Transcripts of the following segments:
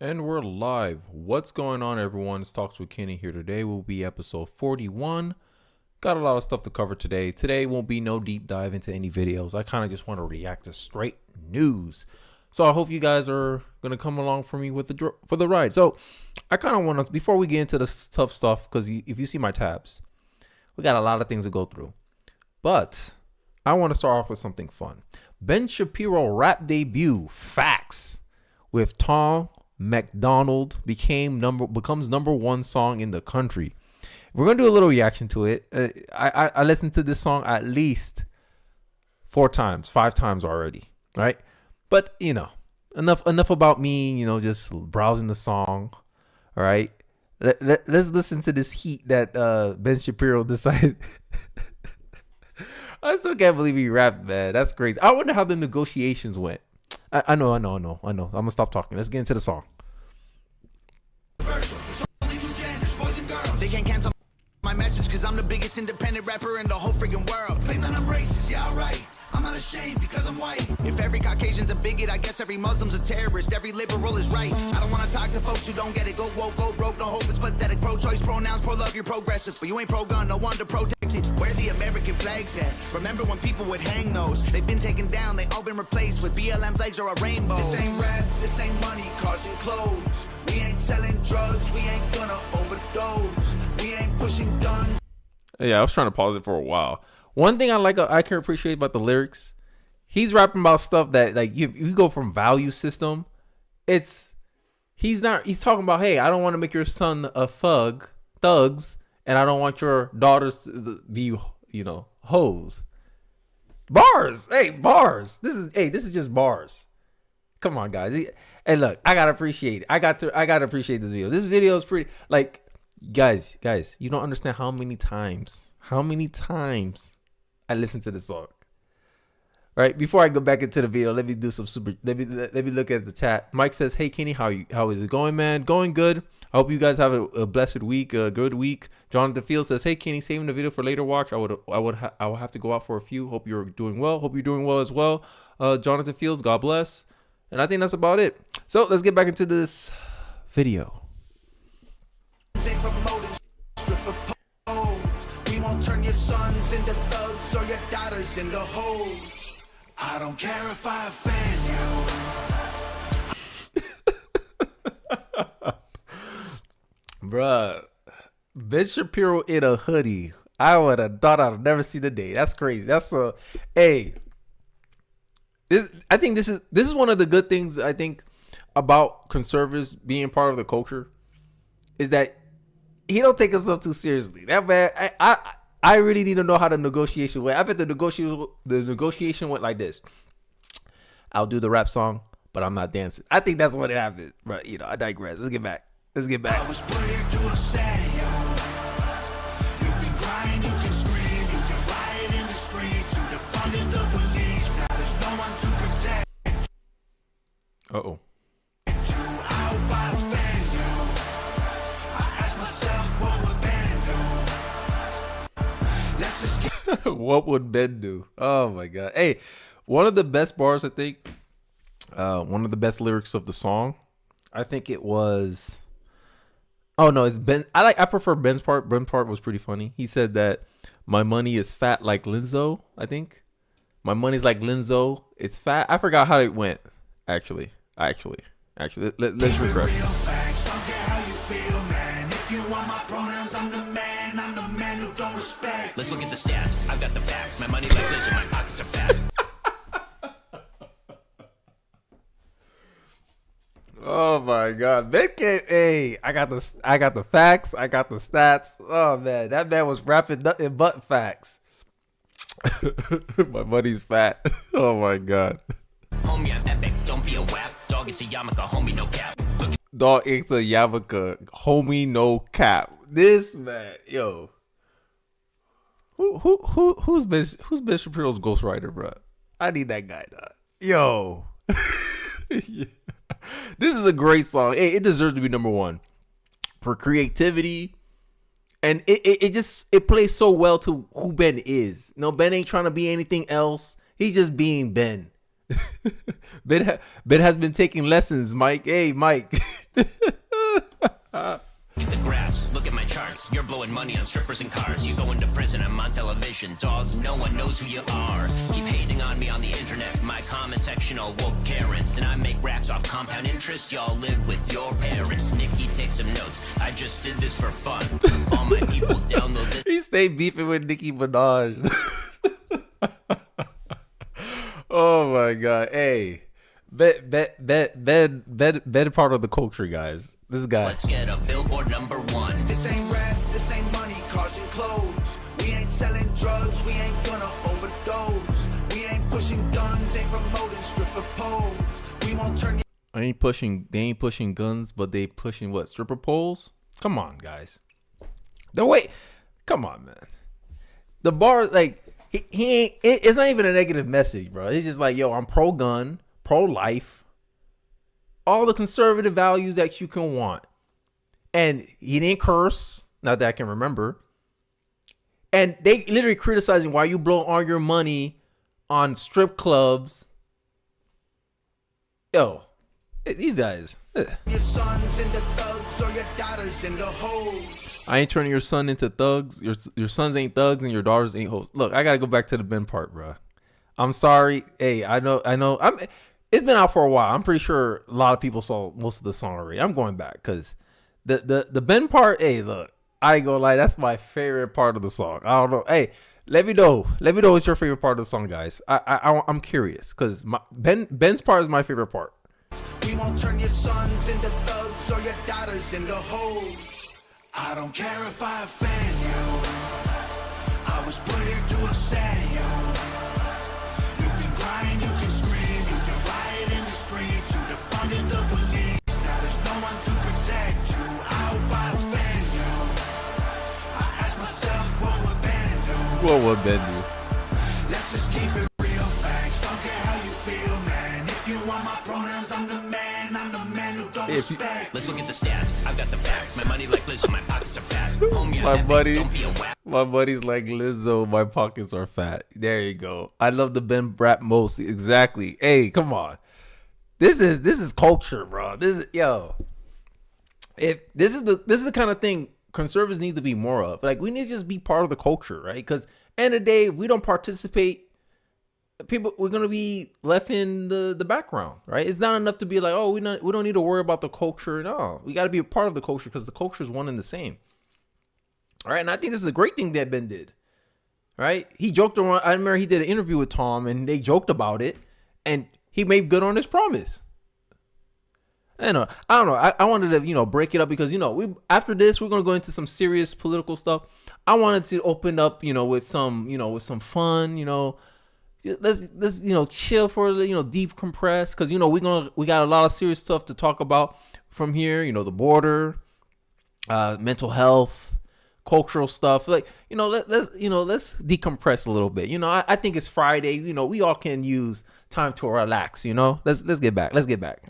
And we're live. What's going on, everyone? It's Talks with Kenny here. Today will be episode 41. Got a lot of stuff to cover today. Today won't be no deep dive into any videos. I kind of just want to react to straight news. So I hope you guys are going to come along for me for the ride. So I kind of want to, before we get into the tough stuff, because if you see my tabs, we got a lot of things to go through. But I want to start off with something fun. Ben Shapiro rap debut, Facts, with Tom McDonald becomes number one song in the country. We're gonna do a little reaction to it. I listened to this song at least 5 times already, right? But enough about me, just browsing the song. All right, let's listen to this heat that Ben Shapiro decided. I still can't believe he rapped, man. That's crazy. I wonder how the negotiations went. I know. I'm gonna stop talking. Let's get into the song. They can't cancel my message because I'm the biggest independent rapper in the whole freaking world. Claim that I'm racist, yeah, alright. I'm not ashamed because I'm white. If every Caucasian's a bigot, I guess every Muslim's a terrorist. Every liberal is right. I don't want to talk to folks who don't get it. Go woke, go broke, no hope, it's pathetic. Pro-choice, pronouns, pro-love, you're progressive. But you ain't pro-gun, no one to protect it. Where the American flags at? Remember when people would hang those? They've been taken down, they all been replaced with BLM flags or a rainbow. This ain't rap, this ain't money, cars and clothes. We ain't selling drugs, we ain't gonna overdose. We ain't pushing guns. Yeah, I was trying to pause it for a while. One thing I can appreciate about the lyrics, he's rapping about stuff that, like, you go from value system. He's talking about, hey, I don't want to make your son a thugs, and I don't want your daughters to be, hoes. Bars. Hey, bars. This is just bars. Come on, guys. Hey, look, I gotta appreciate it. I gotta appreciate this video. This video is pretty, like, guys, you don't understand how many times I listened to this song. Right, before I go back into the video, let me do some let me look at the chat. Mike says, hey Kenny, how is it going, man? Going good. I hope you guys have a blessed week, a good week. Jonathan Field says, hey Kenny, saving the video for later watch. I will have to go out for a few. Hope you're doing well. Hope you're doing well as well. Jonathan Fields, God bless. And I think that's about it. So let's get back into this video. We won't turn your sons into thugs or your daughters into hoes. I don't care if I offend you. Bruh, Ben Shapiro in a hoodie. I would have thought I'd never see the day. That's crazy. I think this is one of the good things I think about conservatives being part of the culture, is that he don't take himself too seriously. That man, I really need to know how the negotiation went. I bet the negotiation went like this: I'll do the rap song, but I'm not dancing. I think that's what it happened. But I digress. Let's get back. I was put here to upset you. You can cry and you can scream, you can riot in the streets, you defunded the police. Now there's no one to protect. Uh-oh. What would Ben do? Oh my god. Hey, one of the best bars, I think, one of the best lyrics of the song, I think it was, oh no, it's Ben. I prefer Ben's part. Ben's part was pretty funny. He said that my money is fat like Linzo. I think my money's like Linzo, it's fat. I forgot how it went. Actually, let's refresh. Let's look at the stats. I've got the facts. My money like this and my pockets are fat. Oh my god. Hey, I got the facts. I got the stats. Oh man, that man was rapping nothing but facts. My money's fat. Oh my god. Homie, I'm epic. Don't be a wap. Dog, it's a yarmulke. Homie, no cap. Dog, it's a yarmulke. Homie, no cap. This man, yo. Who's Ben Shapiro's ghostwriter, bro? I need that guy, dog. Yo. Yeah. This is a great song. It deserves to be number one for creativity, and it plays so well to who Ben is. No, Ben ain't trying to be anything else. He's just being Ben. Ben has been taking lessons, Mike. Hey, Mike. Get the graphs, look at my charts. You're blowing money on strippers and cars. You go into prison, I'm on television. Dogs, no one knows who you are. Keep hating on me on the internet. My comment section all woke Karens. Then I make racks off compound interest. Y'all live with your parents. Nikki, take some notes. I just did this for fun. All my people download this. He stayed beefing with Nicki Minaj. Oh my God. Hey. Ben part of the culture, guys. This guy. Let's get a billboard #1. This ain't rap, this ain't money, cars and clothes. We ain't selling drugs, we ain't gonna overdose. We ain't pushing guns, ain't promoting stripper poles. We won't turn They ain't pushing guns, but they pushing what? Stripper poles? Come on, guys. Come on, man. The bar, like, he ain't, it's not even a negative message, bro. It's just like, yo, I'm pro-gun, pro-life, all the conservative values that you can want. And he didn't curse, not that I can remember. And they literally criticizing why you blow all your money on strip clubs. Yo, these guys. your sons into thugs or your daughters into hoes. I ain't turning your son into thugs. Your sons ain't thugs and your daughters ain't hoes. Look, I gotta go back to the Ben part, bro. I'm sorry. Hey, I know. It's been out for a while. I'm pretty sure a lot of people saw most of the song already. I'm going back because the Ben part. Hey, look, I ain't gonna lie. That's my favorite part of the song. I don't know. Hey, let me know. Let me know what's your favorite part of the song, guys. I'm curious because Ben's part is my favorite part. We won't turn your sons into thugs or your daughters into hoes. I don't care if I offend you. I was put here to upset you. You can cry and you can scream. You can riot in the streets. You defunded the police. Now there's no one to protect you. I hope I offend you. I ask myself, what would Ben do? What would Ben do? Let's just keep it real facts. Don't care how you feel, man. If you want my pronouns, I'm the man. I'm the man who don't respect. Let's look at the stats. I've got the facts. My money like Lizzo, my pockets are fat. Homie, My I'm buddy, don't be a whack. my buddy's like Lizzo. My pockets are fat. There you go. I love the Ben rap most. Exactly. Hey, come on. This is culture, bro. This is If this is the kind of thing conservatives need to be more of. Like, we need to just be part of the culture, right? Because end of the day, if we don't participate, we're gonna be left in the background, right? It's not enough to be like, oh, we don't need to worry about the culture. No, we got to be a part of the culture because the culture is one and the same. All right, and I think this is a great thing that Ben did. Right? He joked around. I remember he did an interview with Tom, and they joked about it, and he made good on his promise. I don't know. I wanted to, break it up because, we after this we're gonna go into some serious political stuff. I wanted to open up, with some fun, let's chill for decompress because we got a lot of serious stuff to talk about from here. The border, mental health, cultural stuff. Like let's decompress a little bit. I think it's Friday. We all can use time to relax. Let's get back.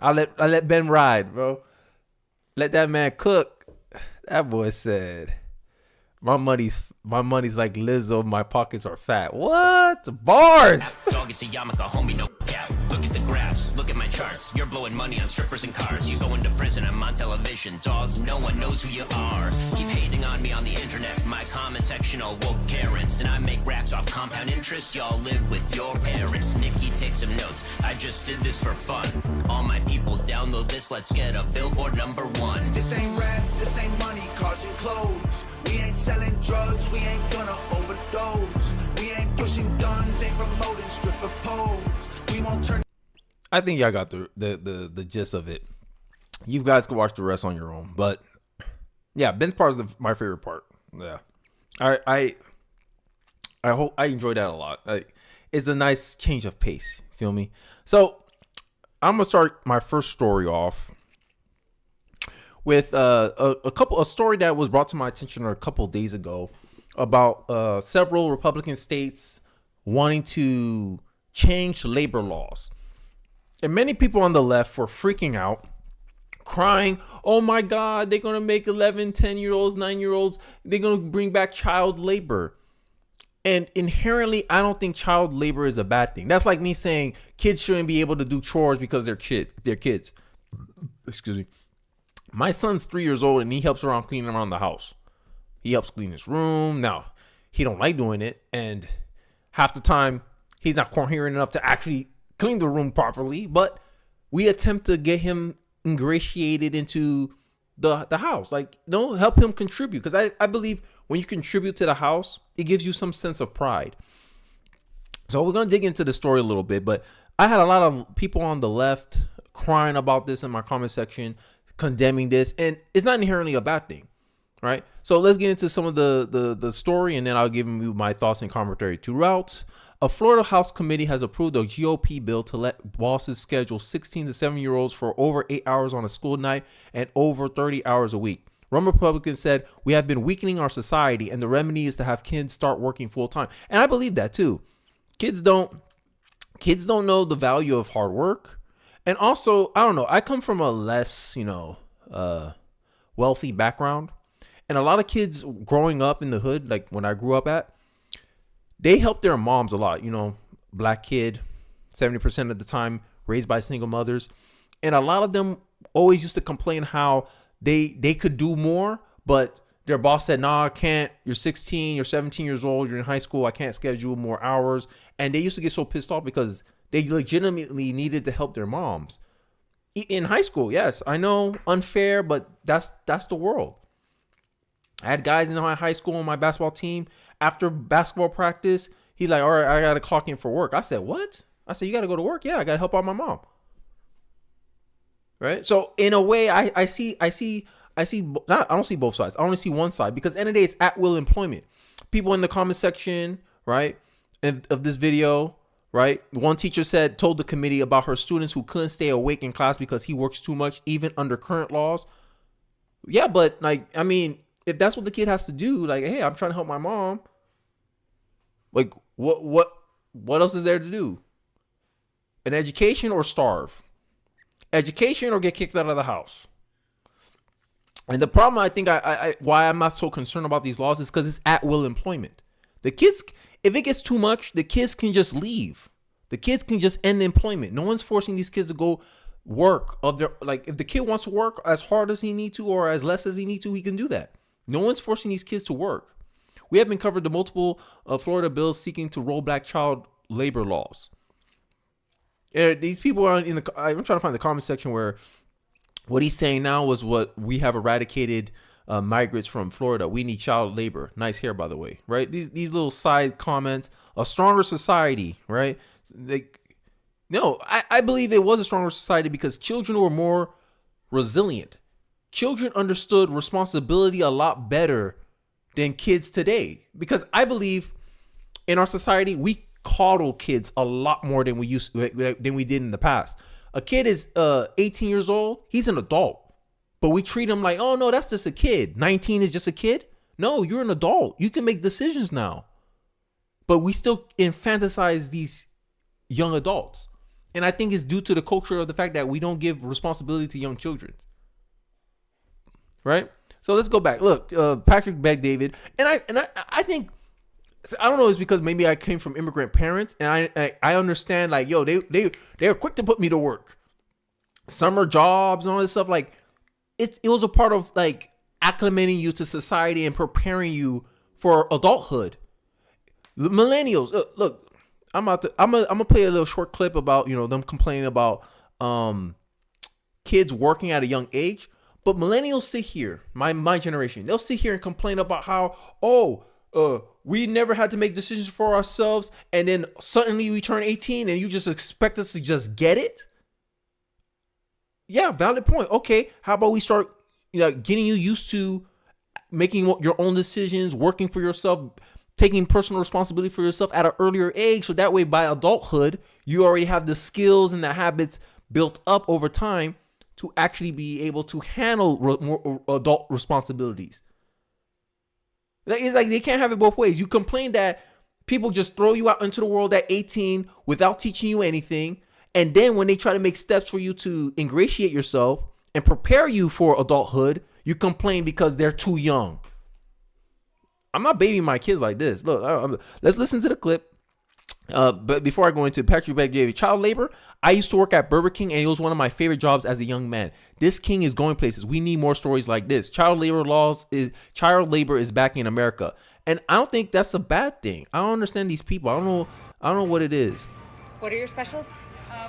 I let Ben ride, bro. Let that man cook. That boy said, My money's like Lizzo. My pockets are fat. What? Bars. Dog, it's a yarmulke, homie, no cap. Look at the graphs, look at my charts. You're blowing money on strippers and cars. You go into prison, I'm on television. Dogs, no one knows who you are. Keep hating on me on the internet. My comment section all woke Karens. Then I make racks off compound interest. Y'all live with your parents. Nikki, take some notes. I just did this for fun. All my people download this. Let's get a billboard #1. This ain't rap, this ain't money, cars and clothes. We ain't selling drugs, we ain't gonna overdose. We ain't pushing guns, ain't promoting stripper poles. We won't turn. I think y'all got the gist of it. You guys can watch the rest on your own. But yeah, Ben's part is my favorite part. Yeah, I hope I enjoyed that a lot. It's a nice change of pace. Feel me? So I'm gonna start my first story off with a story that was brought to my attention a couple days ago about several Republican states wanting to change labor laws. And many people on the left were freaking out, crying, oh my God, they're going to make 11, 10-year-olds, 9-year-olds, they're going to bring back child labor. And inherently, I don't think child labor is a bad thing. That's like me saying kids shouldn't be able to do chores because they're kids. Excuse me. My son's 3 years old and he helps around cleaning around the house. He helps clean his room. Now, he don't like doing it, and half the time he's not coherent enough to actually clean the room properly, but we attempt to get him ingratiated into the house. Like, no, help him contribute, because I believe when you contribute to the house, it gives you some sense of pride. So we're going to dig into the story a little bit, but I had a lot of people on the left crying about this in my comment section, condemning this, and it's not inherently a bad thing, right? So let's get into some of the story, and then I'll give you my thoughts and commentary throughout. A Florida House committee has approved a GOP bill to let bosses schedule 16 to 7-year-olds for over 8 hours on a school night and over 30 hours a week. One Republican said, "We have been weakening our society, and the remedy is to have kids start working full time." And I believe that too. Kids don't know the value of hard work. And also, I don't know, I come from a less, wealthy background. And a lot of kids growing up in the hood, like when I grew up at, they help their moms a lot. Black kid, 70% of the time raised by single mothers. And a lot of them always used to complain how they could do more, but their boss said, "Nah, I can't. You're 16, you're 17 years old, you're in high school. I can't schedule more hours." And they used to get so pissed off because they legitimately needed to help their moms. In high school, yes, I know, unfair, but that's the world. I had guys in my high school on my basketball team. After basketball practice, he's like, "All right, I got to clock in for work." I said, "What?" I said, "You got to go to work?" "Yeah, I got to help out my mom." Right? So in a way, I don't see both sides. I only see one side, because at the end of the day, it's at will employment. People in the comment section, right, of this video, right? One teacher told the committee about her students who couldn't stay awake in class because he works too much, even under current laws. Yeah, but if that's what the kid has to do, like, hey, I'm trying to help my mom. Like, what else is there to do? An education or starve? Education or get kicked out of the house? And the problem, I think, why I'm not so concerned about these laws is because it's at will employment. The kids, if it gets too much, the kids can just leave. The kids can just end employment. No one's forcing these kids to go work. If the kid wants to work as hard as he needs to or as less as he needs to, he can do that. No one's forcing these kids to work. We have been covered the multiple Florida bills seeking to roll back child labor laws. These people are I'm trying to find the comment section where what he's saying now was what we have eradicated migrants from Florida. We need child labor. Nice hair, by the way, right? These little side comments. A stronger society, right? I believe it was a stronger society because children were more resilient. Children understood responsibility a lot better than kids today, because I believe in our society we coddle kids a lot more than we did in the past. A kid is 18 years old, he's an adult, but we treat him like, "Oh no, that's just a kid. 19 is just a kid." No, you're an adult. You can make decisions now. But we still infantilize these young adults. And I think it's due to the culture of the fact that we don't give responsibility to young children. Right? So let's go back. Look, Patrick begged David, and I think, I don't know, it's because maybe I came from immigrant parents, and I understand, like, yo, they're quick to put me to work. Summer jobs and all this stuff, like it was a part of like acclimating you to society and preparing you for adulthood. The millennials, look, I'm gonna play a little short clip about them complaining about kids working at a young age. But millennials sit here, my generation, they'll sit here and complain about how, we never had to make decisions for ourselves, and then suddenly we turn 18 and you just expect us to just get it? Yeah, valid point. Okay, how about we start getting you used to making your own decisions, working for yourself, taking personal responsibility for yourself at an earlier age, so that way by adulthood, you already have the skills and the habits built up over time to actually be able to handle more adult responsibilities. It's like they can't have it both ways. You complain that people just throw you out into the world at 18 without teaching you anything. And then when they try to make steps for you to ingratiate yourself and prepare you for adulthood, you complain because they're too young. I'm not babying my kids like this. Look, let's listen to the clip. But before I go into Patrick Beck gave child labor, I used to work at Burger King, and it was one of my favorite jobs as a young man. This king is going places. We need more stories like this. Child labor is back in America, and I don't think that's a bad thing. I don't understand these people. I don't know what it is. What are your specials?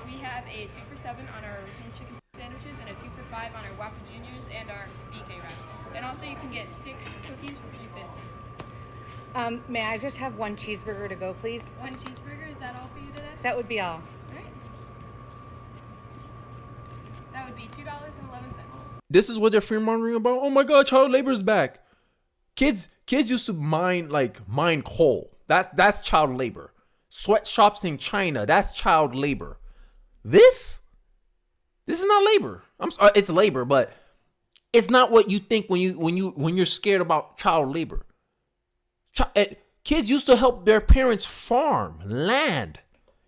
We have a 2 for $7 on our original chicken sandwiches and a 2 for $5 on our Whopper Juniors and our BK wraps. And also you can get 6 cookies for $3.50. May I just have 1 cheeseburger to go, please? 1 cheeseburger, is that all for you today? That would be all. All right. That would be $2.11. This is what they're fear mongering about. Oh my God, child labor is back. Kids used to mine coal. That's child labor. Sweatshops in China, that's child labor. This is not labor. It's labor, but it's not what you think when you're scared about child labor. Kids used to help their parents farm land.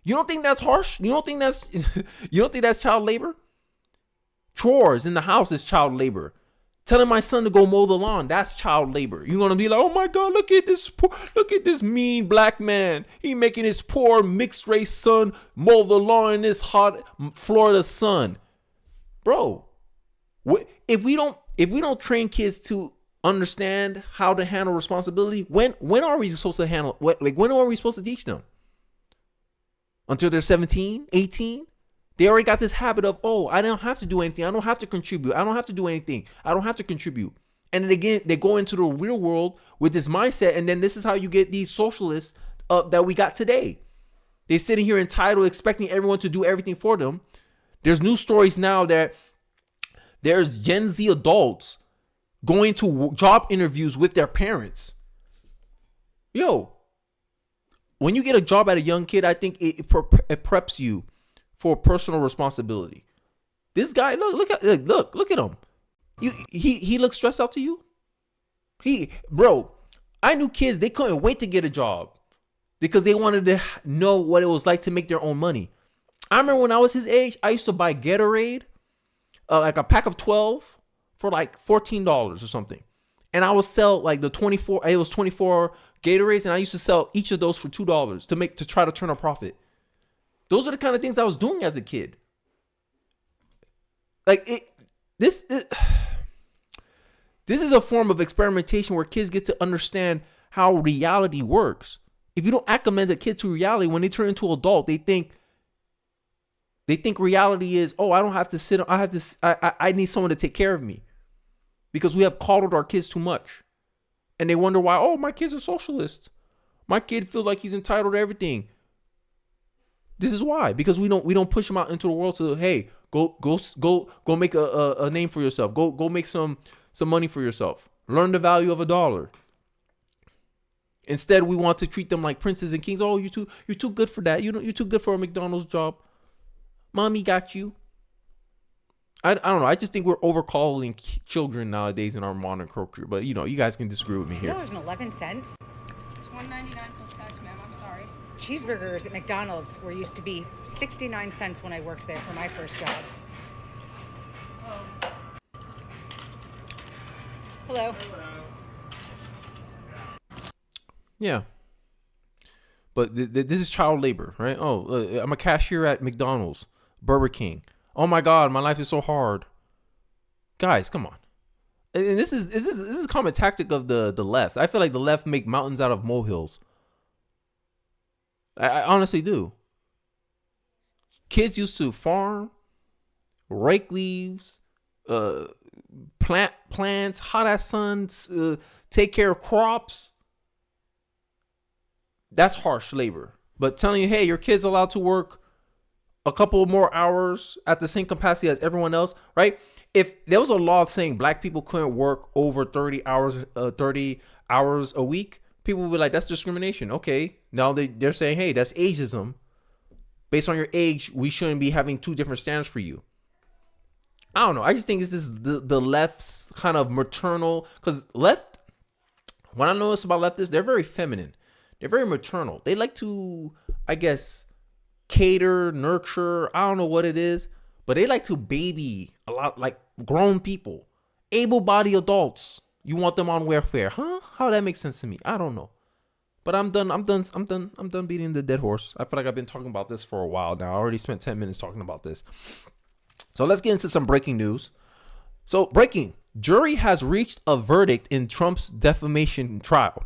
You don't think that's harsh? You don't think that's child labor? Chores in the house is child labor. Telling my son to go mow the lawn, that's child labor. You're gonna be like, oh my God, look at this mean black man. He making his poor mixed race son mow the lawn in this hot Florida sun. Bro, if we don't train kids to understand how to handle responsibility, when are we supposed to handle when are we supposed to teach them? Until they're 17, 18? They already got this habit of, oh, I don't have to do anything. I don't have to contribute. I don't have to do anything. I don't have to contribute. And then again, they go into the real world with this mindset. And then this is how you get these socialists that we got today. They're sitting here entitled, expecting everyone to do everything for them. There's news stories now that there's Gen Z adults going to job interviews with their parents. Yo, when you get a job at a young kid, I think it preps you for personal responsibility. This guy, look at him. He looks stressed out to you. Bro, I knew kids, they couldn't wait to get a job because they wanted to know what it was like to make their own money. I remember when I was his age, I used to buy Gatorade, like a pack of 12 for like $14 or something. And I would sell like it was 24 Gatorades, and I used to sell each of those for $2 to try to turn a profit. Those are the kind of things I was doing as a kid. This is a form of experimentation where kids get to understand how reality works. If you don't acclimate a kid to reality, when they turn into adult, they think reality is, oh, I don't have to sit. I need someone to take care of me, because we have coddled our kids too much, and they wonder why. Oh, my kid's a socialist. My kid feels like he's entitled to everything. This is why, because we don't push them out into the world to, hey, go make a name for yourself. Go make some money for yourself. Learn the value of $1. Instead, we want to treat them like princes and kings. Oh, you're too good for that. You're too good for a McDonald's job. Mommy got you. I don't know. I just think we're overcalling children nowadays in our modern culture. But you guys can disagree with me here. $2.11. It's $1.99 plus tax, ma'am. I'm sorry. Cheeseburgers at McDonald's used to be 69 cents when I worked there for my first job. Oh. Hello. Yeah. But this is child labor, right? Oh, I'm a cashier at McDonald's, Burger King. Oh my God, my life is so hard. Guys, come on. And this is a common tactic of the left. I feel like the left make mountains out of molehills. I honestly do. Kids used to farm, rake leaves, plant plants, hot ass suns, take care of crops. That's harsh labor. But telling you, hey, your kid's allowed to work a couple more hours at the same capacity as everyone else, right? If there was a law saying black people couldn't work over 30 hours a week, people would be like, that's discrimination. Okay. Now they're saying, hey, that's ageism. Based on your age, we shouldn't be having two different standards for you. I don't know. I just think this is the left's kind of maternal, because left, what I notice about leftists, they're very feminine. They're very maternal. They like to, I guess, cater, nurture. I don't know what it is, but they like to baby a lot, like grown people, able-bodied adults. You want them on welfare, huh? How that makes sense to me? I don't know. But I'm done beating the dead horse. I feel like I've been talking about this for a while now. I already spent 10 minutes talking about this. So let's get into some breaking news. So breaking, jury has reached a verdict in Trump's defamation trial.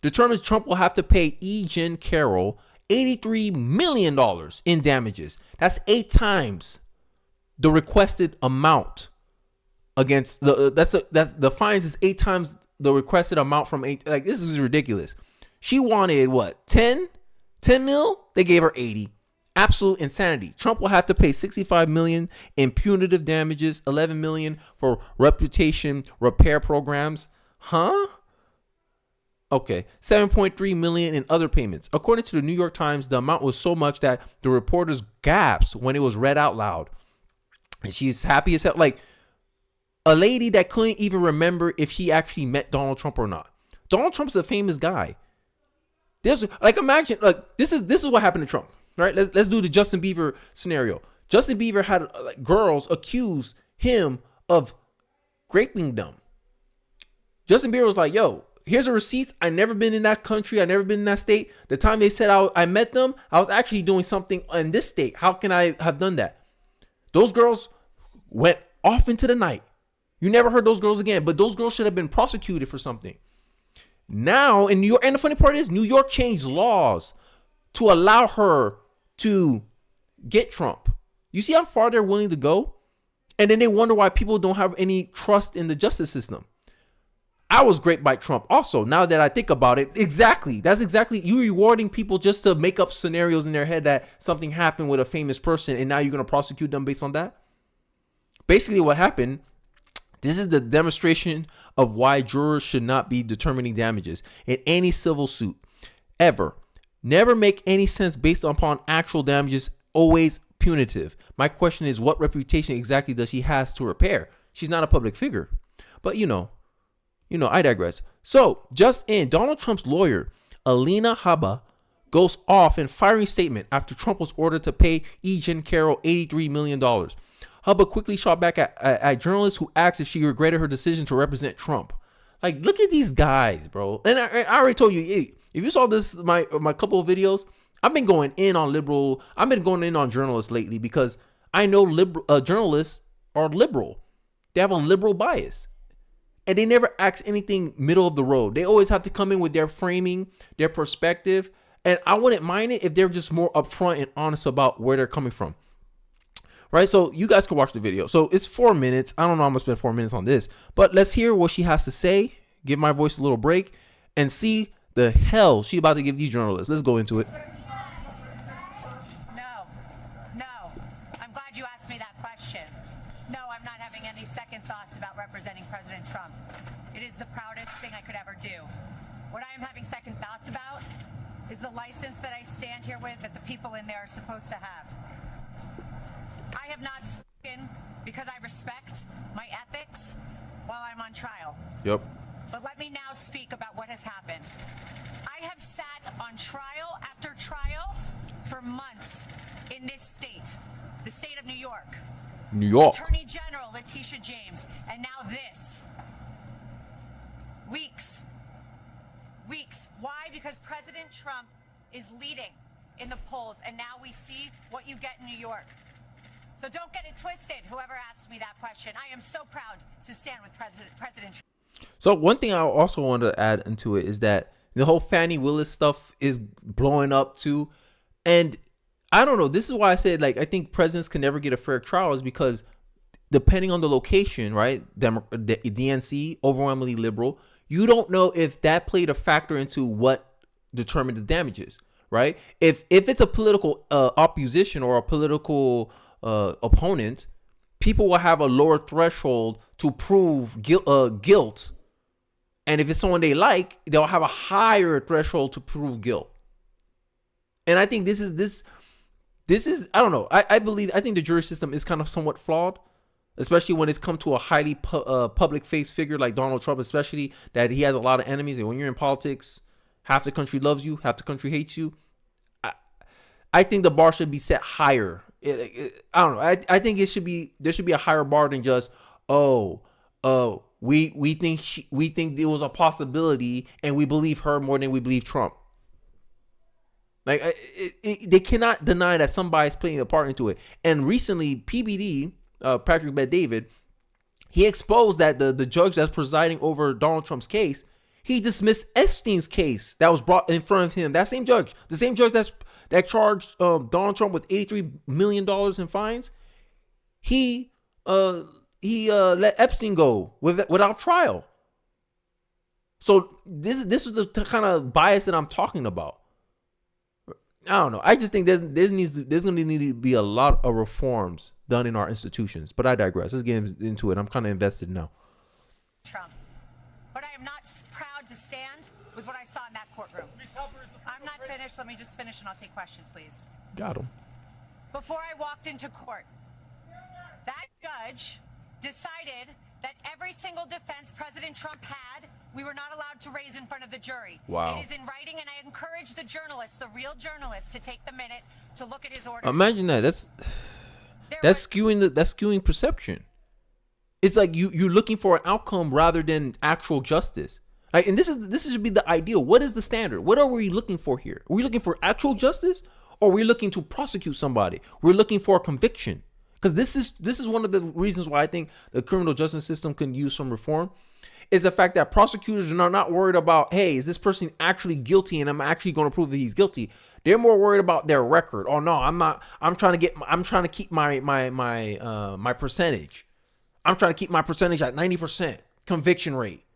Determines Trump will have to pay E. Jean Carroll $83 million in damages. That's 8 times the requested amount against the fines is 8 times the requested amount from 8. Like, this is ridiculous. She wanted what? 10 mil? They gave her 80. Absolute insanity. Trump will have to pay $65 million in punitive damages, $11 million for reputation repair programs. Huh? Okay, $7.3 million in other payments. According to the New York Times, the amount was so much that the reporters gasped when it was read out loud. And she's happy as hell. Like, a lady that couldn't even remember if she actually met Donald Trump or not. Donald Trump's a famous guy. There's like, imagine, like, this is what happened to Trump, right? Let's do the Justin Bieber scenario. Justin Bieber had like girls accuse him of raping them. Justin Bieber was like, yo, here's the receipts. I never been in that country. I never been in that state. The time they said I met them, I was actually doing something in this state. How can I have done that? Those girls went off into the night. You never heard those girls again, but those girls should have been prosecuted for something. Now in New York, and the funny part is New York changed laws to allow her to get Trump. You see how far they're willing to go? And then they wonder why people don't have any trust in the justice system. I was great by Trump. Also, now that I think about it, exactly. That's exactly, you rewarding people just to make up scenarios in their head that something happened with a famous person and now you're going to prosecute them based on that. Basically what happened, this is the demonstration of why jurors should not be determining damages in any civil suit ever. Never make any sense based upon actual damages, always punitive. My question is, what reputation exactly does she has to repair? She's not a public figure. But you know, I digress. So, just in, Donald Trump's lawyer, Alina Habba, goes off in firing statement after Trump was ordered to pay E. Jean Carroll $83 million. Hubba quickly shot back at journalists who asked if she regretted her decision to represent Trump. Like, look at these guys, bro. And I already told you, if you saw this, my couple of videos, I've been going in on liberal. I've been going in on journalists lately because I know journalists are liberal. They have a liberal bias. And they never ask anything middle of the road. They always have to come in with their framing, their perspective. And I wouldn't mind it if they're just more upfront and honest about where they're coming from. Right, so you guys can watch the video. So it's 4 minutes. I don't know, I'm gonna spend 4 minutes on this, but let's hear what she has to say. Give my voice a little break and see the hell she about to give these journalists. Let's go into it. No. I'm glad you asked me that question. No, I'm not having any second thoughts about representing President Trump. It is the proudest thing I could ever do. What I am having second thoughts about is the license that I stand here with that the people in there are supposed to have. I have not spoken because I respect my ethics while I'm on trial. Yep. But let me now speak about what has happened. I have sat on trial after trial for months in this state, the state of New York. New York. Attorney General Letitia James, and now this. Weeks. Why? Because President Trump is leading in the polls, and now we see what you get in New York. So don't get it twisted, whoever asked me that question. I am so proud to stand with President Trump. So one thing I also want to add into it is that the whole Fannie Willis stuff is blowing up too. And I don't know. This is why I said, like, I think presidents can never get a fair trial is because depending on the location, right? The DNC, overwhelmingly liberal. You don't know if that played a factor into what determined the damages, right? If it's a political opposition or a political opponent, people will have a lower threshold to prove guilt. And if it's someone they like, they'll have a higher threshold to prove guilt. And I think this is I don't know. I think the jury system is kind of somewhat flawed, especially when it's come to a highly public face figure like Donald Trump, especially that he has a lot of enemies. And when you're in politics, half the country loves you, half the country hates you. I think the bar should be set higher. I don't know. I think there should be a higher bar than just, we think there was a possibility, and we believe her more than we believe Trump. Like they cannot deny that somebody's playing a part into it. And recently, PBD, Patrick Bet-David, he exposed that the judge that's presiding over Donald Trump's case, he dismissed Epstein's case that was brought in front of him. That same judge, the same judge that charged Donald Trump with $83 million in fines, he let Epstein go without trial. So this is the kind of bias that I'm talking about. I don't know. I just think there's going to need to be a lot of reforms done in our institutions. But I digress. Let's get into it. I'm kind of invested now. Trump. But I am not proud to stand with what I saw in that courtroom. I'm not finished. Let me just finish and I'll take questions, please. Got him. Before I walked into court, that judge decided that every single defense President Trump had, we were not allowed to raise in front of the jury. Wow. It is in writing, and I encourage the journalists, the real journalists, to take the minute to look at his orders. Imagine that. That's skewing perception. It's like you're looking for an outcome rather than actual justice. Right? And this should be the ideal. What is the standard? What are we looking for here? Are we looking for actual justice, or are we looking to prosecute somebody? We're looking for a conviction. Because this is one of the reasons why I think the criminal justice system can use some reform, is the fact that prosecutors are not worried about, hey, is this person actually guilty and I'm actually going to prove that he's guilty. They're more worried about their record. Oh no, I'm not. I'm trying to keep my percentage. I'm trying to keep my percentage at 90% conviction rate,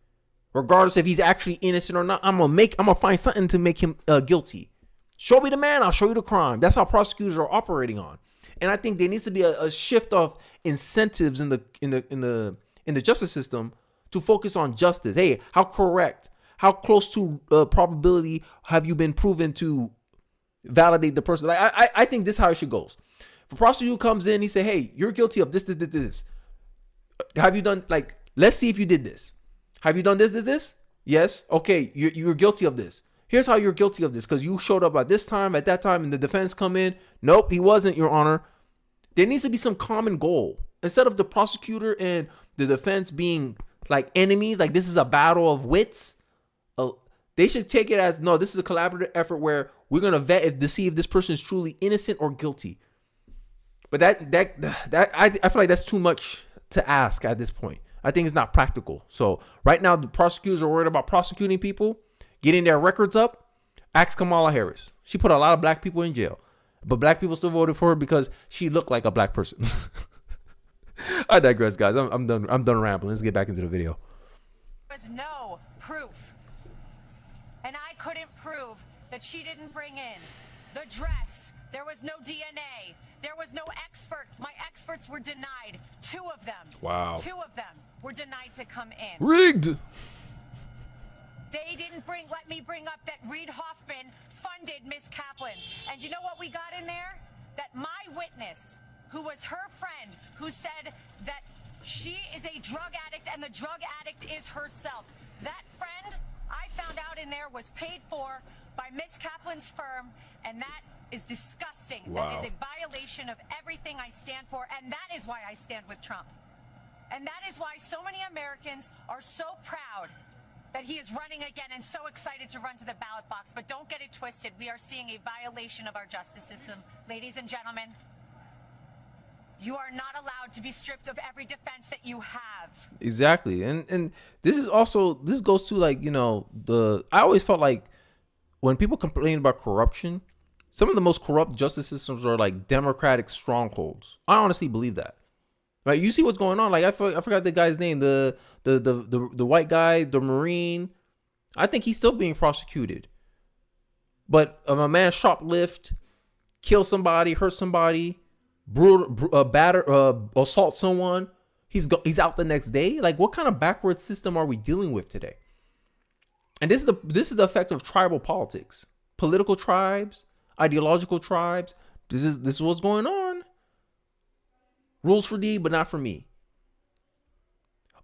regardless if he's actually innocent or not. I'm gonna find something to make him guilty. Show me the man, I'll show you the crime. That's how prosecutors are operating on. And I think there needs to be a shift of incentives in the justice system to focus on justice. Hey, how correct, how close to probability have you been proven to validate the person? Like, I think this is how it should go. If a prosecutor comes in, he say, hey, you're guilty of this. Have you done, like, let's see if you did this. Have you done this? Yes. Okay, you're guilty of this. Here's how you're guilty of this, because you showed up at this time, at that time, and the defense come in. Nope, he wasn't, Your Honor. There needs to be some common goal. Instead of the prosecutor and the defense being like enemies, like this is a battle of wits, they should take it as, no, this is a collaborative effort where we're going to vet to see if this person is truly innocent or guilty. But that I feel like that's too much to ask at this point. I think it's not practical. So right now, the prosecutors are worried about prosecuting people, getting their records up. Ask Kamala Harris. She put a lot of black people in jail, but black people still voted for her because she looked like a black person. I digress, guys. I'm done rambling. Let's get back into the video. There was no proof, and I couldn't prove that she didn't bring in the dress. There was no DNA. There was no expert. My experts were denied. 2 of them. Wow. 2 of them were denied to come in. Rigged. They didn't let me bring up that Reid Hoffman funded Miss Kaplan. And you know what we got in there? That my witness, who was her friend, who said that she is a drug addict and the drug addict is herself. That friend, I found out in there, was paid for by Miss Kaplan's firm, and that is disgusting. Wow. That is a violation of everything I stand for, and that is why I stand with Trump. And that is why so many Americans are so proud that he is running again and so excited to run to the ballot box. But don't get it twisted. We are seeing a violation of our justice system. Ladies and gentlemen, you are not allowed to be stripped of every defense that you have. Exactly. And this goes to, like, you know, I always felt like when people complain about corruption, some of the most corrupt justice systems are like democratic strongholds. I honestly believe that. Right? You see what's going on. Like, I forgot the guy's name, the white guy, the Marine. I think he's still being prosecuted. But if a man shoplift, kill somebody, hurt somebody, assault someone, he's out the next day. Like, what kind of backward system are we dealing with today? And this is the effect of tribal politics, political tribes, ideological tribes. This is what's going on. Rules for thee, but not for me.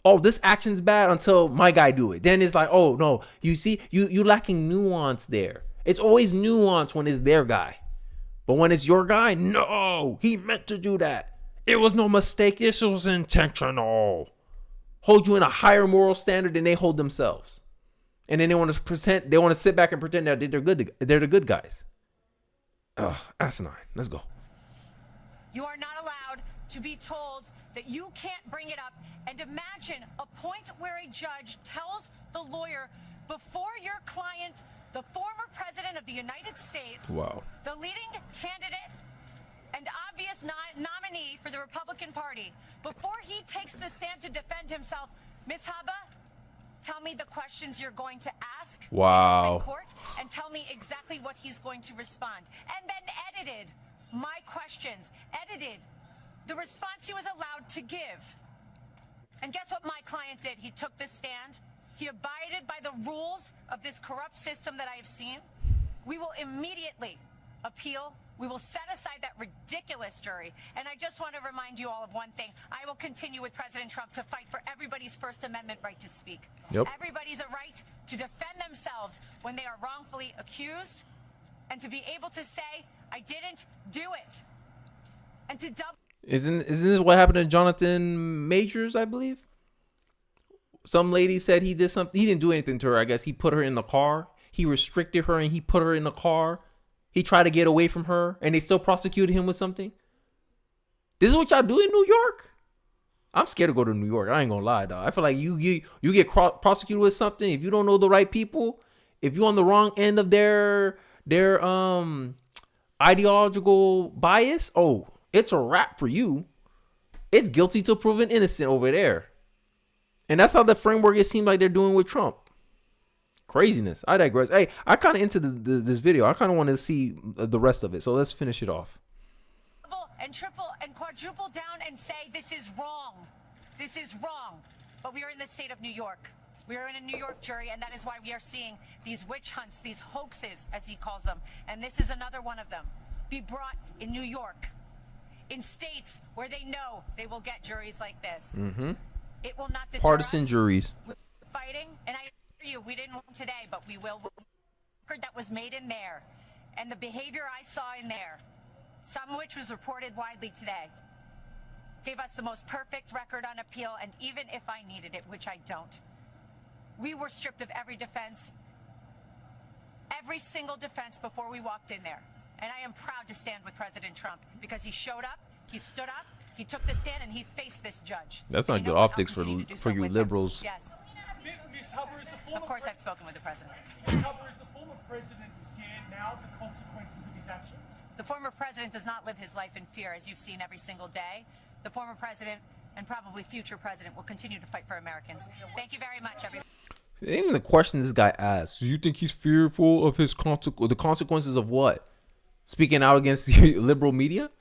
Oh, this action's bad until my guy do it. Then it's like, oh no, you see, you lacking nuance there. It's always nuance when it's their guy. But when it's your guy, no, he meant to do that. It was no mistake. This was intentional. hold you in a higher moral standard than they hold themselves. And then they want to sit back and pretend that they're the good guys. Ugh, asinine. Let's go. You are not allowed to be told that you can't bring it up. And imagine a point where a judge tells the lawyer before your client, the former president of the United States, wow, the leading candidate and obvious nominee for the Republican Party, before he takes the stand to defend himself, Ms. Haba, tell me the questions you're going to ask in court and tell me exactly what he's going to respond. And then edited my questions, edited the response he was allowed to give. And guess what my client did? He took the stand. He abided by the rules of this corrupt system that I have seen. We will immediately appeal. We will set aside that ridiculous jury. And I just want to remind you all of one thing. I will continue with President Trump to fight for everybody's First Amendment right to speak. Yep. Everybody's a right to defend themselves when they are wrongfully accused and to be able to say, I didn't do it. And to double. Isn't this what happened to Jonathan Majors, I believe? Some lady said he did something. He didn't do anything to her. I guess he put her in the car. He restricted her and he put her in the car. He tried to get away from her and they still prosecuted him with something. This is what y'all do in New York? I'm scared to go to New York. I ain't gonna lie, dog. I feel like you get prosecuted with something if you don't know the right people, if you're on the wrong end of their ideological bias. Oh, it's a wrap for you. It's guilty till proven innocent over there. And that's how the framework it seems like they're doing with Trump. Craziness. I digress. Hey, I kind of into this video. I kind of want to see the rest of it. So let's finish it off. And triple and quadruple down and say this is wrong. This is wrong. But we are in the state of New York. We are in a New York jury, and that is why we are seeing these witch hunts, these hoaxes, as he calls them. And this is another one of them. Be brought in New York, in states where they know they will get juries like this. Mm-hmm. It will not deter partisan us. Juries. We're fighting, and I assure you, we didn't win today, but we will. Record that was made in there, and the behavior I saw in there, some of which was reported widely today, gave us the most perfect record on appeal, and even if I needed it, which I don't, we were stripped of every defense, every single defense before we walked in there. And I am proud to stand with President Trump because he showed up, he stood up, he took the stand, and he faced this judge. That's not good optics for you liberals. Yes. Ms. Hubbard, is the former Of course, I've spoken with the president. Ms. Hubbard, is the former president scared now of the consequences of his actions? The former president does not live his life in fear, as you've seen every single day. The former president and probably future president will continue to fight for Americans. Thank you very much, everyone. Even the question this guy asks, do you think he's fearful of his the consequences of what? Speaking out against liberal media?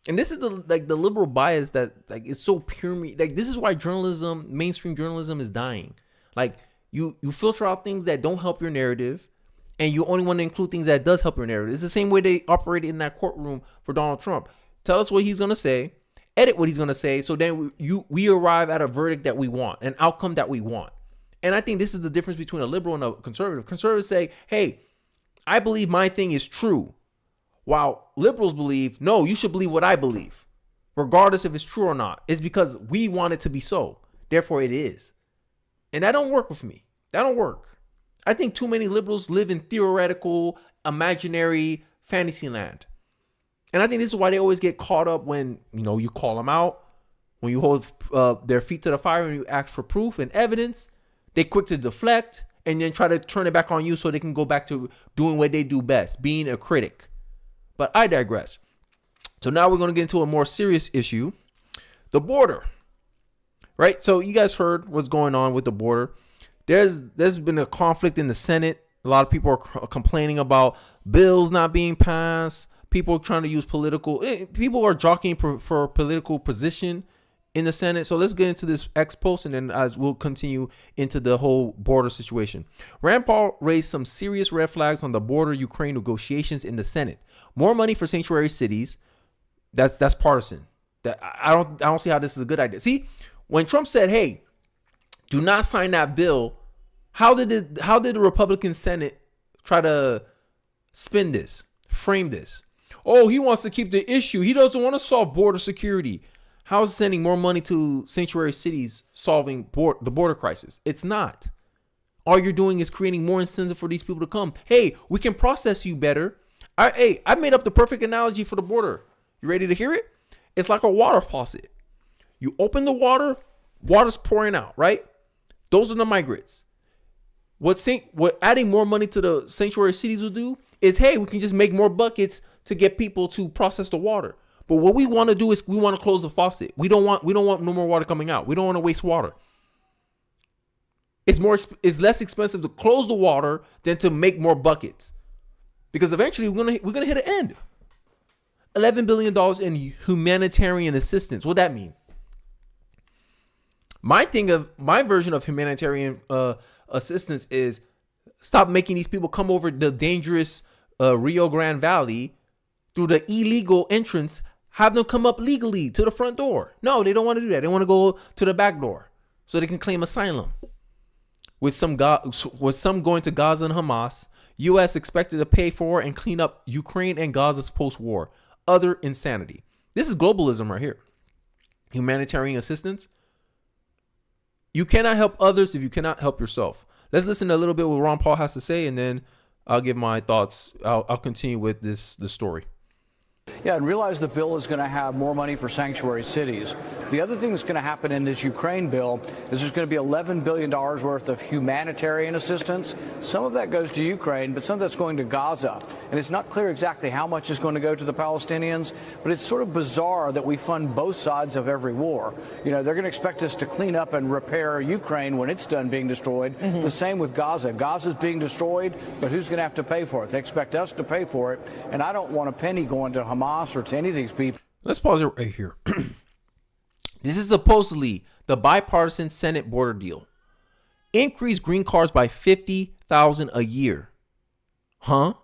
And this is the liberal bias that is so pure. This is why journalism, mainstream journalism, is dying. Like you filter out things that don't help your narrative, and you only want to include things that does help your narrative. It's the same way they operated in that courtroom for Donald Trump. Tell us what he's gonna say, edit what he's gonna say, so then we arrive at a verdict that we want, an outcome that we want. And I think this is the difference between a liberal and a conservative. Conservatives say, "Hey, I believe my thing is true," while liberals believe, no, you should believe what I believe, regardless if it's true or not. It's because we want it to be so. Therefore, it is. And that don't work with me. That don't work. I think too many liberals live in theoretical, imaginary fantasy land. And I think this is why they always get caught up when, you call them out, when you hold their feet to the fire and you ask for proof and evidence. They quick to deflect and then try to turn it back on you so they can go back to doing what they do best, being a critic. But I digress. So now we're going to get into a more serious issue, the border. Right? So you guys heard what's going on with the border. There's been a conflict in the Senate. A lot of people are complaining about bills not being passed. People are trying to use people are jockeying for political position in the Senate. So let's get into this X post, and then as we'll continue into the whole border situation. Rand Paul raised some serious red flags on the border Ukraine negotiations in the Senate. More money for sanctuary cities. That's partisan. I don't see how this is a good idea. See, when Trump said, "Hey, do not sign that bill," how did the Republican Senate try to spin this, frame this? Oh, he wants to keep the issue. He doesn't want to solve border security. How is sending more money to sanctuary cities solving the border crisis? It's not. All you're doing is creating more incentive for these people to come. Hey, we can process you better. I made up the perfect analogy for the border. You ready to hear it? It's like a water faucet. You open the water, water's pouring out, right? Those are the migrants. What adding more money to the sanctuary cities will do is, hey, we can just make more buckets to get people to process the water. But what we want to do is we want to close the faucet. We don't want no more water coming out. We don't want to waste water. It's less expensive to close the water than to make more buckets. Because eventually we're gonna hit an end. $11 billion in humanitarian assistance. What that mean? My version of humanitarian assistance is stop making these people come over the dangerous Rio Grande Valley through the illegal entrance. Have them come up legally to the front door. No, they don't want to do that. They want to go to the back door so they can claim asylum. With some going to Gaza and Hamas, U.S. expected to pay for and clean up Ukraine and Gaza's post-war. Other insanity. This is globalism right here. Humanitarian assistance. You cannot help others if you cannot help yourself. Let's listen to a little bit what Ron Paul has to say, and then I'll give my thoughts. I'll continue with the story. Yeah, and realize the bill is going to have more money for sanctuary cities. The other thing that's going to happen in this Ukraine bill is there's going to be $11 billion worth of humanitarian assistance. Some of that goes to Ukraine, but some of that's going to Gaza. And it's not clear exactly how much is going to go to the Palestinians, but it's sort of bizarre that we fund both sides of every war. You know, they're going to expect us to clean up and repair Ukraine when it's done being destroyed. Mm-hmm. The same with Gaza. Gaza's being destroyed, but who's going to have to pay for it? They expect us to pay for it, and I don't want a penny going to Hamas or to any of these people. Let's pause it right here. This is supposedly the bipartisan Senate border deal. Increase green cards by 50,000 a year. Huh?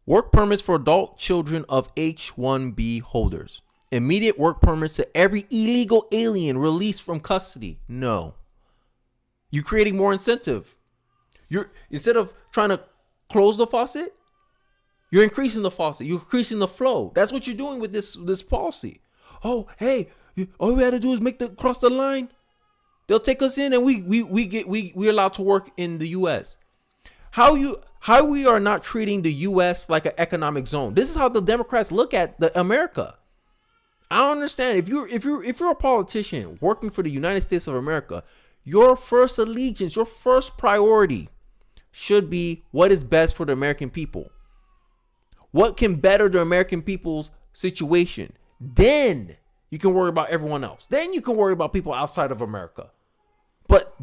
Work permits for adult children of H-1B holders. Immediate work permits to every illegal alien released from custody. No. You're creating more incentive. Instead of trying to close the faucet, you're increasing the faucet. You're increasing the flow. That's what you're doing with this policy. Oh, hey, all we had to do is cross the line. They'll take us in, and we're allowed to work in the U.S. How we are not treating the U.S. like an economic zone. This is how the Democrats look at America. I don't understand. If you're a politician working for the United States of America, your first allegiance, your first priority should be what is best for the American people. What can better the American people's situation? Then you can worry about everyone else. Then you can worry about people outside of America. But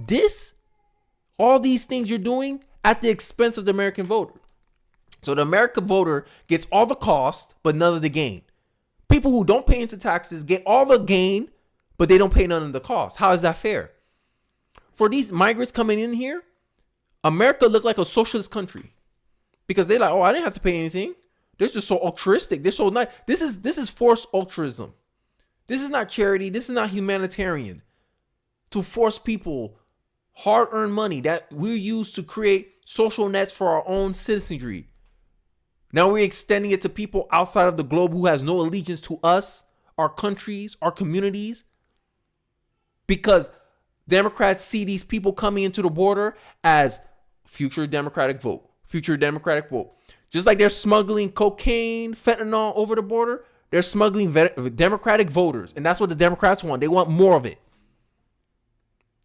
all these things you're doing at the expense of the American voter. So the American voter gets all the cost, but none of the gain. People who don't pay into taxes get all the gain, but they don't pay none of the cost. How is that fair? For these migrants coming in here, America looked like a socialist country because they're like, oh, I didn't have to pay anything. They're just so altruistic. They're so nice. This is forced altruism. This is not charity. This is not humanitarian. To force people hard-earned money that we use to create social nets for our own citizenry. Now we're extending it to people outside of the globe who has no allegiance to us, our countries, our communities. Because Democrats see these people coming into the border as future Democratic vote. Just like they're smuggling cocaine, fentanyl over the border, they're smuggling Democratic voters. And that's what the Democrats want. They want more of it.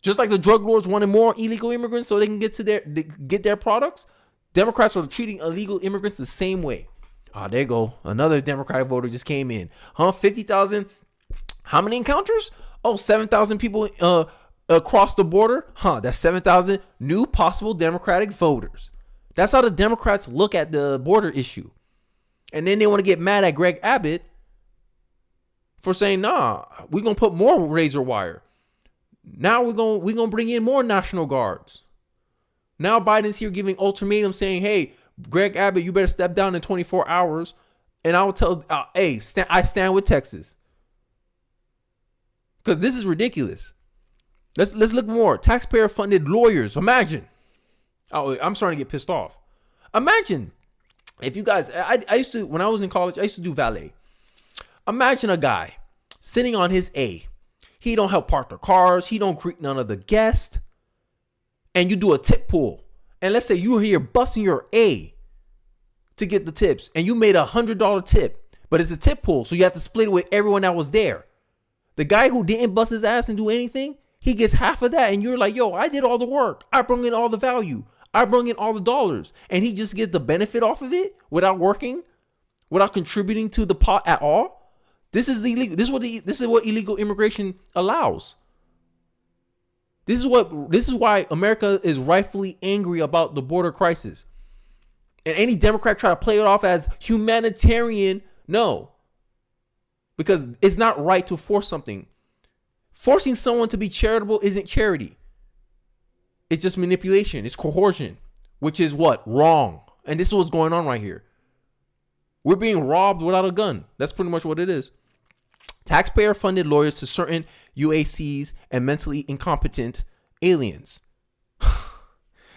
Just like the drug lords wanted more illegal immigrants so they can get their products, Democrats are treating illegal immigrants the same way. Ah, there you go. Another Democratic voter just came in. 50,000. How many encounters? Oh, 7,000 people across the border. That's 7,000 new possible Democratic voters. That's how the Democrats look at the border issue. And then they want to get mad at Greg Abbott for saying, nah, we're going to put more razor wire. Now we're going to bring in more National Guards. Now Biden's here giving ultimatums saying, hey, Greg Abbott, you better step down in 24 hours. And I will tell, I stand with Texas. Because this is ridiculous. Let's look more. Taxpayer funded lawyers. Imagine. Oh, I'm starting to get pissed off. Imagine if you guys, I used to, when I was in college, I used to do valet. Imagine a guy sitting on his A. He don't help park the cars. He don't greet none of the guests. And you do a tip pool. And let's say you were here busting your A to get the tips. And you made $100 tip. But it's a tip pool. So you have to split it with everyone that was there. The guy who didn't bust his ass and do anything, he gets half of that. And you're like, yo, I did all the work. I brought in all the value. I brought in all the dollars. And he just gets the benefit off of it without working, without contributing to the pot at all. This is illegal. This is what illegal immigration allows. This is why America is rightfully angry about the border crisis. And any Democrat try to play it off as humanitarian, no. Because it's not right to force something. Forcing someone to be charitable isn't charity. It's just manipulation. It's coercion, which is what? Wrong. And this is what's going on right here. We're being robbed without a gun. That's pretty much what it is. Taxpayer-funded lawyers to certain UACs and mentally incompetent aliens.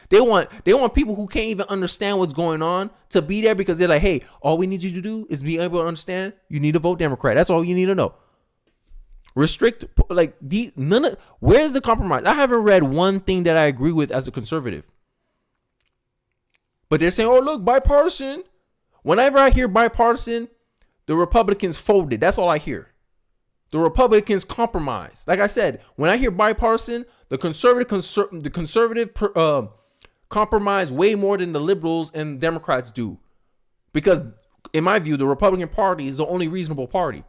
They want people who can't even understand what's going on to be there because they're like, hey, all we need you to do is be able to understand. You need to vote Democrat. That's all you need to know. Restrict, like, where's the compromise? I haven't read one thing that I agree with as a conservative. But they're saying, oh, look, bipartisan. Whenever I hear bipartisan, the Republicans folded. That's all I hear. The Republicans compromised. Like I said, when I hear bipartisan, the conservative compromise way more than the liberals and Democrats do. Because in my view, the Republican Party is the only reasonable party.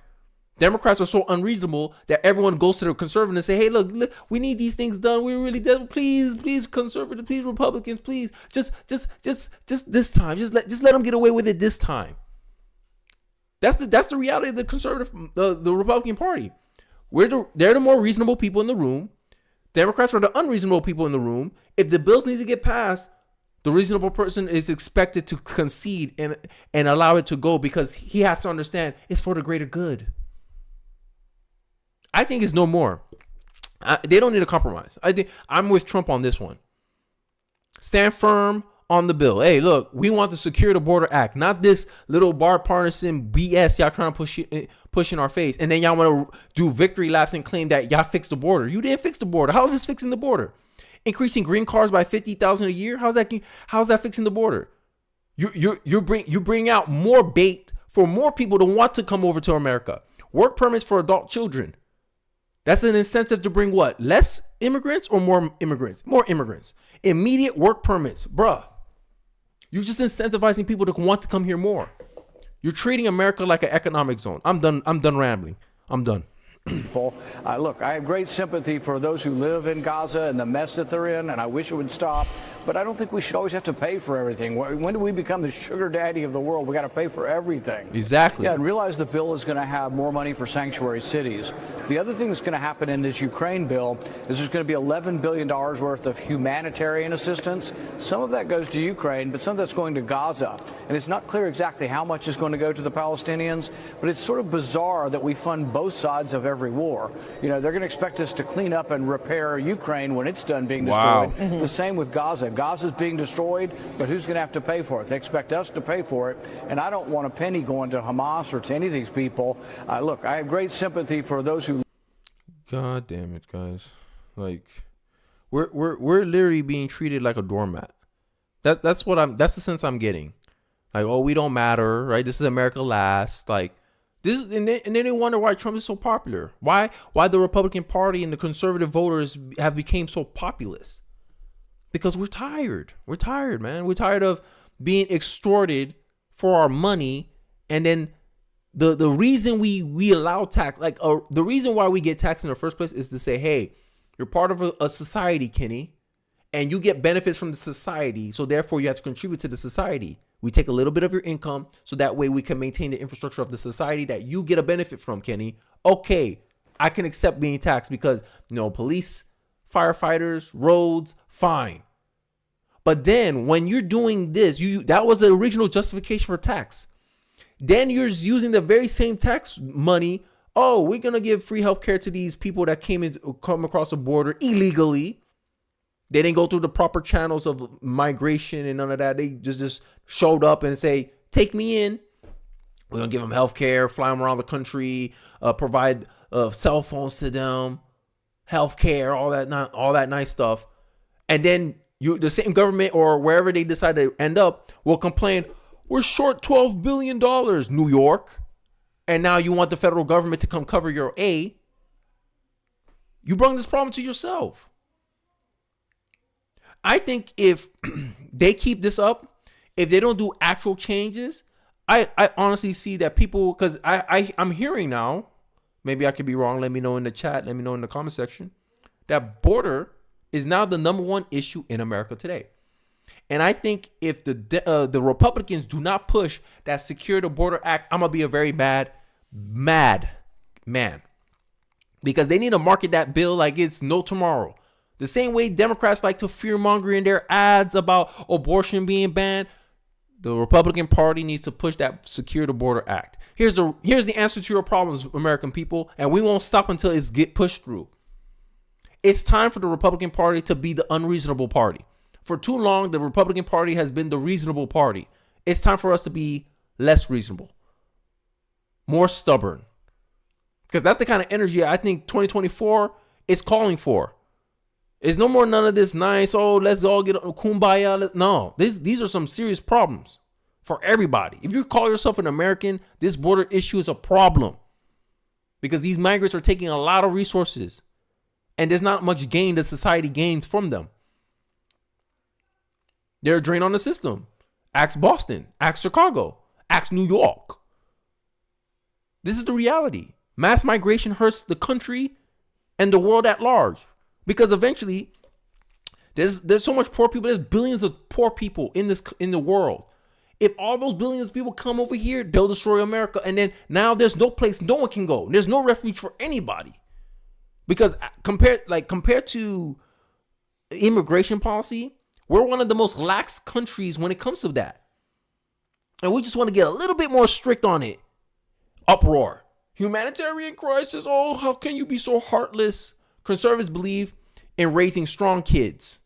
Democrats are so unreasonable that everyone goes to the conservative and say, hey, look, we need these things done. We really did. Please, conservative, please, Republicans, please. Just this time. Just let them get away with it this time. That's the reality of the conservative, the Republican Party. They're the more reasonable people in the room. Democrats are the unreasonable people in the room. If the bills need to get passed, the reasonable person is expected to concede and allow it to go because he has to understand it's for the greater good. I think it's no more. They don't need a compromise. I think I'm with Trump on this one. Stand firm on the bill. Hey, look, we want the Secure the Border Act, not this little bipartisan BS y'all trying to push in our face. And then y'all want to do victory laps and claim that y'all fixed the border. You didn't fix the border. How is this fixing the border? Increasing green cards by 50,000 a year? How's that fixing the border? You bring out more bait for more people to want to come over to America. Work permits for adult children. That's an incentive to bring what? Less immigrants or more immigrants? More immigrants. Immediate work permits. Bruh. You're just incentivizing people to want to come here more. You're treating America like an economic zone. I'm done rambling. I'm done. Look, I have great sympathy for those who live in Gaza and the mess that they're in, and I wish it would stop. But I don't think we should always have to pay for everything. When do we become the sugar daddy of the world? We got to pay for everything. Exactly. Yeah, and realize the bill is going to have more money for sanctuary cities. The other thing that's going to happen in this Ukraine bill is there's going to be $11 billion worth of humanitarian assistance. Some of that goes to Ukraine, but some of that's going to Gaza. And it's not clear exactly how much is going to go to the Palestinians, but it's sort of bizarre that we fund both sides of every war. You know, they're going to expect us to clean up and repair Ukraine when it's done being destroyed. Wow. The same with Gaza. Gaza's being destroyed, but who's going to have to pay for it? They expect us to pay for it, and I don't want a penny going to Hamas or to any of these people. Look, I have great sympathy for those who... God damn it, guys. Like, we're literally being treated like a doormat. That's the sense I'm getting. Like, oh, we don't matter, right? This is America last. Like, this, and then they wonder why Trump is so popular. Why the Republican Party and the conservative voters have become so populist. Because we're tired. We're tired, man. We're tired of being extorted for our money. And then the reason we allow tax, like the reason why we get taxed in the first place is to say, hey, you're part of a society, Kenny, and you get benefits from the society. So therefore you have to contribute to the society. We take a little bit of your income so that way we can maintain the infrastructure of the society that you get a benefit from, Kenny. Okay, I can accept being taxed because, police, firefighters, roads, fine. But then when you're doing this, that was the original justification for tax. Then you're using the very same tax money. Oh, we're going to give free healthcare to these people that come across the border illegally. They didn't go through the proper channels of migration and none of that. They just showed up and say, take me in. We're going to give them healthcare, fly them around the country, provide cell phones to them, healthcare, all that nice stuff, and then the same government or wherever they decide to end up will complain, we're short $12 billion, New York, and now you want the federal government to come cover your A. You brought this problem to yourself. I think if they keep this up, if they don't do actual changes, I honestly see that people, because I'm hearing now, maybe I could be wrong, let me know in the chat, let me know in the comment section, that border is now the number one issue in America today. And I think if the Republicans do not push that Secure the Border Act, I'm going to be a very mad man. Because they need to market that bill like it's no tomorrow. The same way Democrats like to fearmonger in their ads about abortion being banned, the Republican Party needs to push that Secure the Border Act. Here's the answer to your problems, American people, and we won't stop until it's get pushed through. It's time for the Republican Party to be the unreasonable party. For too long, the Republican Party has been the reasonable party. It's time for us to be less reasonable, more stubborn. Because that's the kind of energy I think 2024 is calling for. It's no more none of this nice, let's all get a kumbaya. No, these are some serious problems for everybody. If you call yourself an American, this border issue is a problem. Because these migrants are taking a lot of resources. And there's not much gain that society gains from them. They're a drain on the system. Ask Boston. Ask Chicago. Ask New York. This is the reality. Mass migration hurts the country and the world at large. Because eventually, there's so much poor people. There's billions of poor people in the world. If all those billions of people come over here, they'll destroy America. And then now there's no place no one can go. There's no refuge for anybody. Because compared to immigration policy, we're one of the most lax countries when it comes to that. And we just want to get a little bit more strict on it. Uproar. Humanitarian crisis. Oh, how can you be so heartless? Conservatives believe in raising strong kids.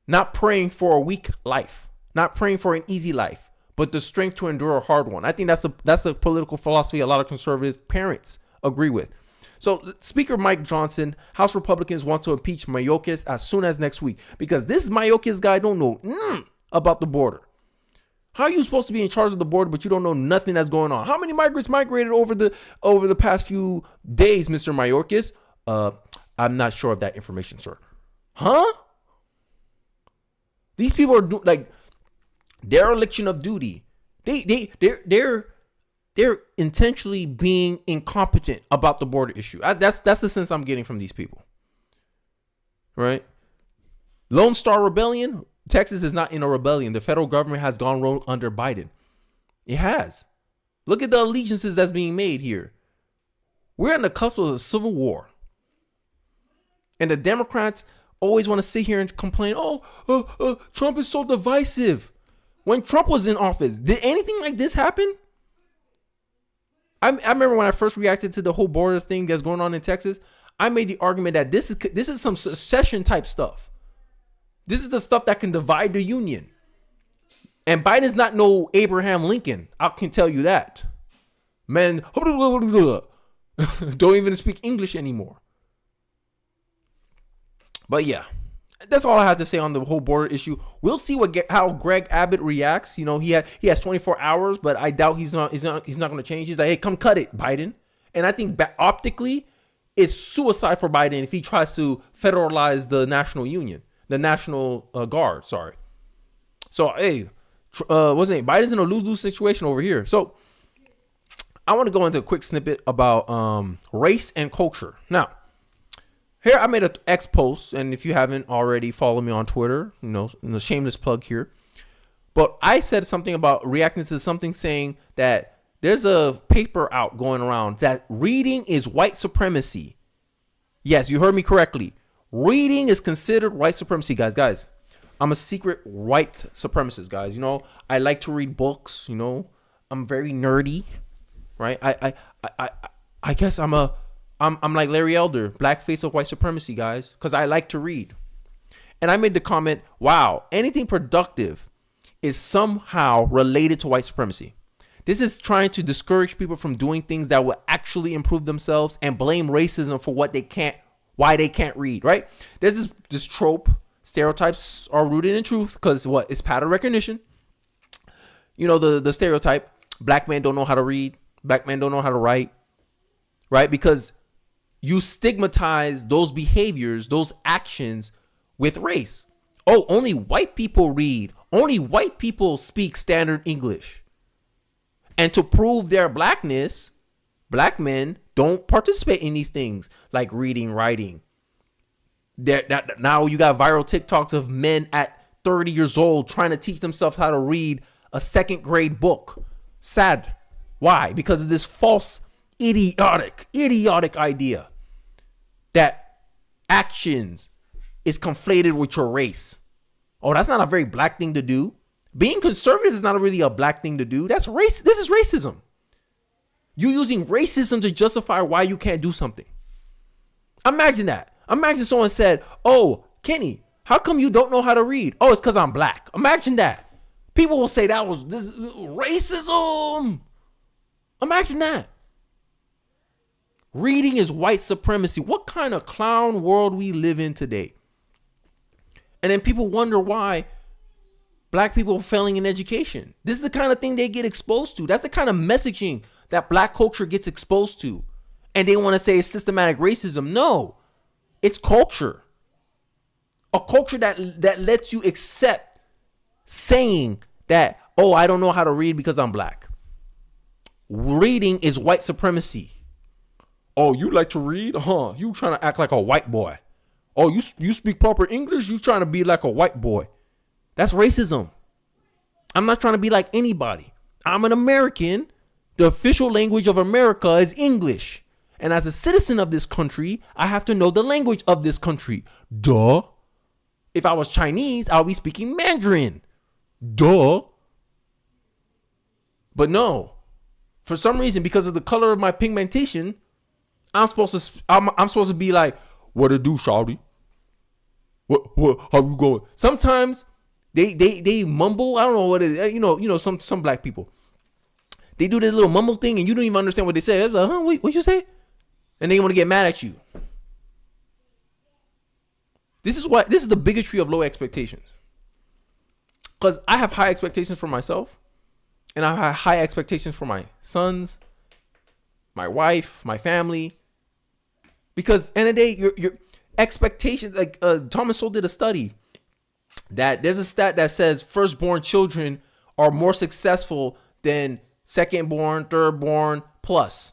Not praying for a weak life. Not praying for an easy life. But the strength to endure a hard one. I think that's a political philosophy a lot of conservative parents agree with. So Speaker Mike Johnson, House Republicans want to impeach Mayorkas as soon as next week. Because this Mayorkas guy don't know about the border. How are you supposed to be in charge of the border, but you don't know nothing that's going on? How many migrants migrated over the past few days, Mr. Mayorkas? I'm not sure of that information, sir. Huh? These people are dereliction of duty. They're intentionally being incompetent about the border issue. That's the sense I'm getting from these people. Right? Lone Star Rebellion. Texas is not in a rebellion. The federal government has gone rogue under Biden. It has. Look at the allegiances that's being made here. We're on the cusp of a civil war. And the Democrats always want to sit here and complain, Trump is so divisive. When Trump was in office, did anything like this happen? I remember when I first reacted to the whole border thing that's going on in Texas, I made the argument that this is some secession type stuff. This is the stuff that can divide the union. And Biden's not no Abraham Lincoln. I can tell you that. Man, don't even speak English anymore. But yeah, that's all I have to say on the whole border issue. We'll see how Greg Abbott reacts. You know, he has 24 hours, but I doubt he's not going to change. He's like, hey, come cut it, Biden. And I think optically, it's suicide for Biden if he tries to federalize the National Guard. Sorry. So hey, what's his name? Biden's in a lose-lose situation over here. So I want to go into a quick snippet about race and culture. Now, here I made an X post, and if you haven't already, follow me on Twitter. You know, a shameless plug here. But I said something about reacting to something saying that there's a paper out going around that reading is white supremacy. Yes, you heard me correctly. Reading is considered white supremacy, guys. I'm a secret white supremacist, guys. You know, I like to read books. You know, I'm very nerdy, right? I guess I'm like Larry Elder, blackface of white supremacy, guys, because I like to read. And I made the comment, wow, anything productive is somehow related to white supremacy. This is trying to discourage people from doing things that will actually improve themselves and blame racism for why they can't read, right? There's this trope. Stereotypes are rooted in truth because what? It's pattern recognition. You know, the stereotype, black men don't know how to read, black men don't know how to write, right? Because you stigmatize those behaviors, those actions with race. Oh, only white people read. Only white people speak standard English. And to prove their blackness, black men don't participate in these things like reading, writing. Now you got viral TikToks of men at 30 years old trying to teach themselves how to read a second grade book. Sad. Why? Because of this false, idiotic idea that actions is conflated with your race. Oh, that's not a very black thing to do. Being conservative is not really a black thing to do. That's race. This is racism. You using racism to justify why you can't do something. Imagine that. Imagine someone said, "Oh, Kenny, how come you don't know how to read?" "Oh, it's because I'm black." Imagine that. People will say that was racism. Imagine that. Reading is white supremacy. What kind of clown world we live in today? And then people wonder why black people are failing in education. This is the kind of thing they get exposed to. That's the kind of messaging that black culture gets exposed to. And they want to say it's systematic racism. No, it's culture. A culture that lets you accept saying that, "Oh, I don't know how to read because I'm black." Reading is white supremacy. "Oh, you like to read? Huh? You trying to act like a white boy. Oh, you speak proper English? You trying to be like a white boy." That's racism. I'm not trying to be like anybody. I'm an American. The official language of America is English. And as a citizen of this country, I have to know the language of this country. Duh. If I was Chinese, I'll be speaking Mandarin. Duh. But no. For some reason, because of the color of my pigmentation, I'm supposed to be like, "What it do, shawty? What how you going?" Sometimes they mumble. I don't know what it is. You know some black people. They do this little mumble thing and you don't even understand what they say. It's like, "Huh, what you say?" And they want to get mad at you. This is the bigotry of low expectations. Because I have high expectations for myself, and I have high expectations for my sons, my wife, my family. Because end of the day, your expectations, like Thomas Sowell did a study that there's a stat that says firstborn children are more successful than secondborn, thirdborn plus.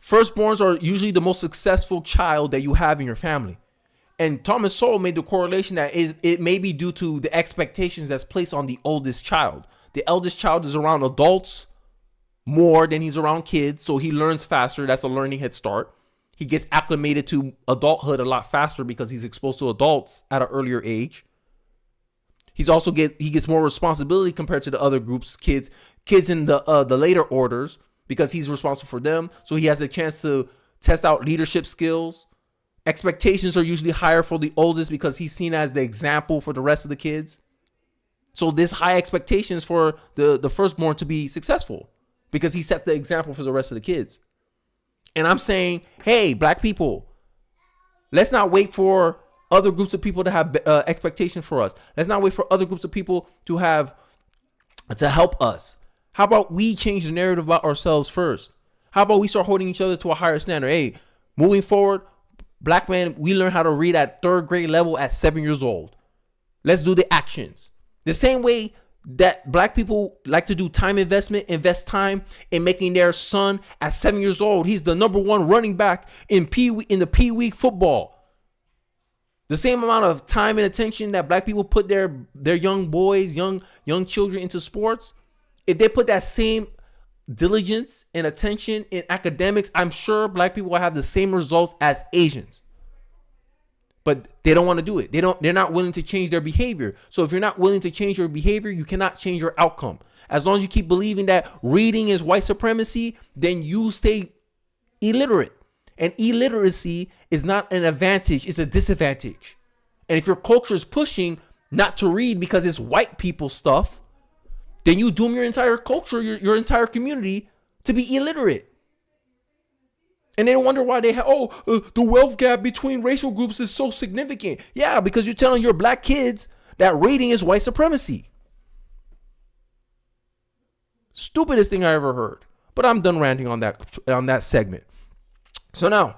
Firstborns are usually the most successful child that you have in your family. And Thomas Sowell made the correlation that it may be due to the expectations that's placed on the oldest child. The eldest child is around adults more than he's around kids, so he learns faster. That's a learning head start. He gets acclimated to adulthood a lot faster because he's exposed to adults at an earlier age. He gets more responsibility compared to the other groups, kids in the later orders, because he's responsible for them. So he has a chance to test out leadership skills. Expectations are usually higher for the oldest because he's seen as the example for the rest of the kids. So there's high expectations for the firstborn to be successful because he set the example for the rest of the kids. And I'm saying, hey, black people, let's not wait for other groups of people to have expectations for us. Let's not wait for other groups of people to help us. How about we change the narrative about ourselves first? How about we start holding each other to a higher standard? Hey, moving forward, black men, we learn how to read at third grade level at 7 years old. Let's do the actions. The same way that black people like to do time invest time in making their son at 7 years old. He's the number one running back in the Pee Wee football. The same amount of time and attention that black people put their young boys, young children into sports. If they put that same diligence and attention in academics, I'm sure black people will have the same results as Asians. But they don't want to do it. They're not willing to change their behavior. So if you're not willing to change your behavior, you cannot change your outcome. As long as you keep believing that reading is white supremacy, then you stay illiterate. And illiteracy is not an advantage, it's a disadvantage. And if your culture is pushing not to read because it's white people stuff, then you doom your entire culture, your entire community to be illiterate. And they wonder why they have, the wealth gap between racial groups is so significant. Yeah, because you're telling your black kids that rating is white supremacy. Stupidest thing I ever heard. But I'm done ranting on that segment. So now,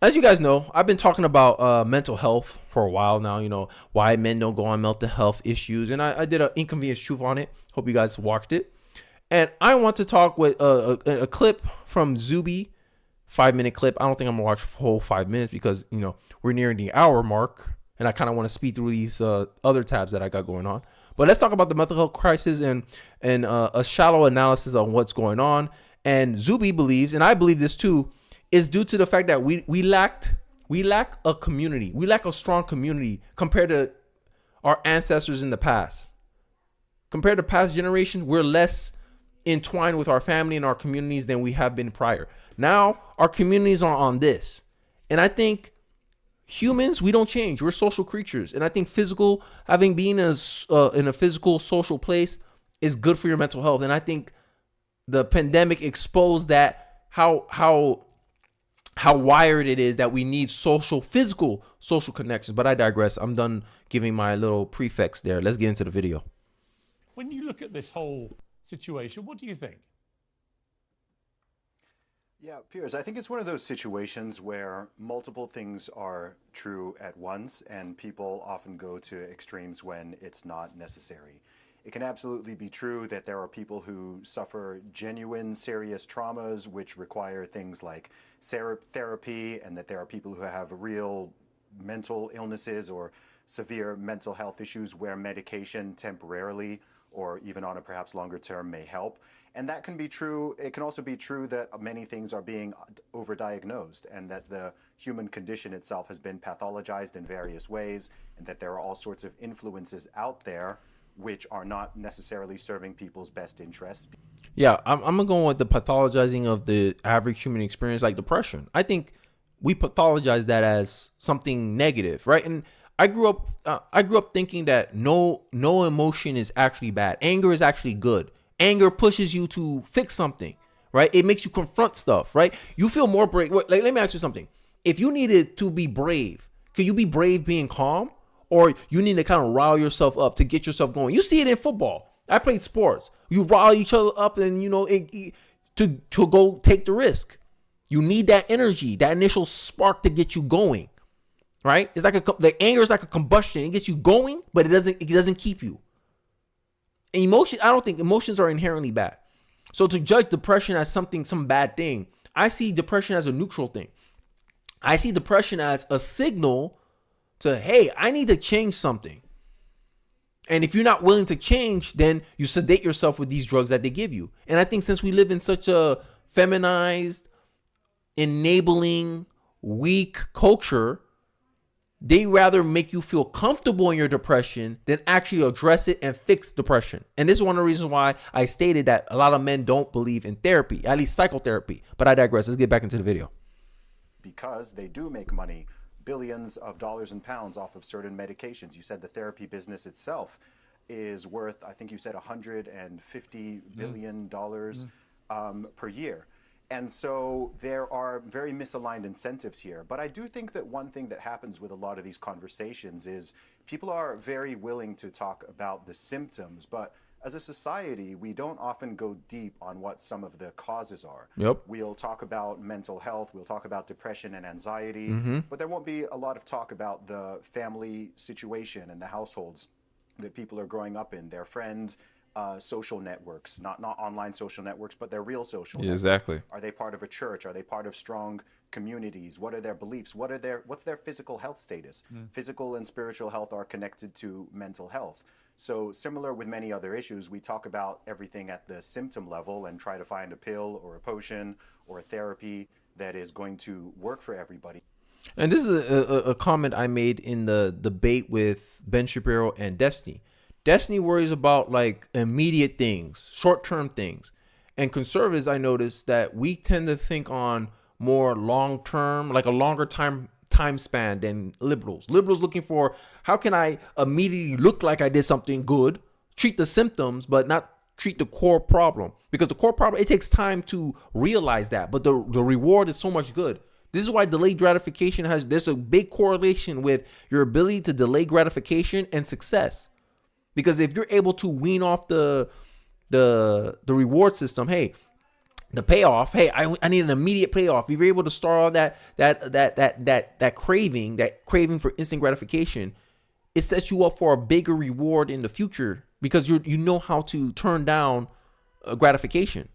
as you guys know, I've been talking about mental health for a while now. You know, why men don't go on mental health issues. And I did an Inconvenience Truth on it. Hope you guys watched it. And I want to talk with a clip from Zuby. 5-minute clip. I don't think I'm gonna watch the whole 5 minutes because, you know, we're nearing the hour mark and I kind of want to speed through these other tabs that I got going on. But let's talk about the mental health crisis and a shallow analysis on what's going on. And Zuby believes, and I believe this too, is due to the fact that we lack a community. We lack a strong community compared to our ancestors in the past. Compared to past generations, we're less entwined with our family and our communities than we have been prior. Now our communities are on this, and I think humans, we don't change. We're social creatures, and I think having been in a physical social place is good for your mental health. And I think the pandemic exposed that how wired it is that we need physical social connections. But I digress. I'm done giving my little prefix there. Let's get into the video. When you look at this whole situation, what do you think? Yeah, Piers, I think it's one of those situations where multiple things are true at once, and people often go to extremes when it's not necessary. It can absolutely be true that there are people who suffer genuine serious traumas which require things like therapy, and that there are people who have real mental illnesses or severe mental health issues where medication temporarily or even on a perhaps longer term may help. And that can be true. It can also be true that many things are being overdiagnosed, and that the human condition itself has been pathologized in various ways, and that there are all sorts of influences out there which are not necessarily serving people's best interests. Yeah, I'm going with the pathologizing of the average human experience, like depression. I think we pathologize that as something negative, right? And I grew up thinking that no emotion is actually bad. Anger is actually good. Anger pushes you to fix something, right? It makes you confront stuff, right? You feel more brave. Like, let me ask you something. If you needed to be brave, could you be brave being calm? Or you need to kind of rile yourself up to get yourself going? You see it in football. I played sports. You rile each other up and, you know, to go take the risk. You need that energy, that initial spark to get you going, right? It's like the anger is like a combustion. It gets you going, but it doesn't keep you. Emotion, I don't think emotions are inherently bad. So to judge depression as some bad thing, I see depression as a neutral thing. I see depression as a signal to, hey, I need to change something. And if you're not willing to change, then you sedate yourself with these drugs that they give you. And I think since we live in such a feminized, enabling, weak culture, they rather make you feel comfortable in your depression than actually address it and fix depression. And this is one of the reasons why I stated that a lot of men don't believe in therapy, at least psychotherapy. But I digress. Let's get back into the video. Because they do make money, billions of dollars and pounds off of certain medications. You said the therapy business itself is worth, I think you said $150 billion per year. And so there are very misaligned incentives here. But I do think that one thing that happens with a lot of these conversations is people are very willing to talk about the symptoms, but as a society, we don't often go deep on what some of the causes are. Yep. We'll talk about mental health, we'll talk about depression and anxiety, but there won't be a lot of talk about the family situation and the households that people are growing up in, their friend social networks, not online social networks, but their real social networks. Exactly. Are they part of a church? Are they part of strong communities? What are their beliefs? What's their physical health status? Physical and spiritual health are connected to mental health. So similar with many other issues, we talk about everything at the symptom level and try to find a pill or a potion or a therapy that is going to work for everybody. And this is a comment I made in the debate with Ben Shapiro and Destiny. Destiny worries about like immediate things, short-term things. And conservatives, I noticed that we tend to think on more long-term, like a longer time span than liberals. Liberals looking for, how can I immediately look like I did something good, treat the symptoms, but not treat the core problem, because the core problem, it takes time to realize that, but the reward is so much good. This is why delayed gratification there's a big correlation with your ability to delay gratification and success. Because if you're able to wean off the reward system, hey, the payoff, hey, I need an immediate payoff. If you're able to start all that craving for instant gratification, it sets you up for a bigger reward in the future, because you know how to turn down gratification.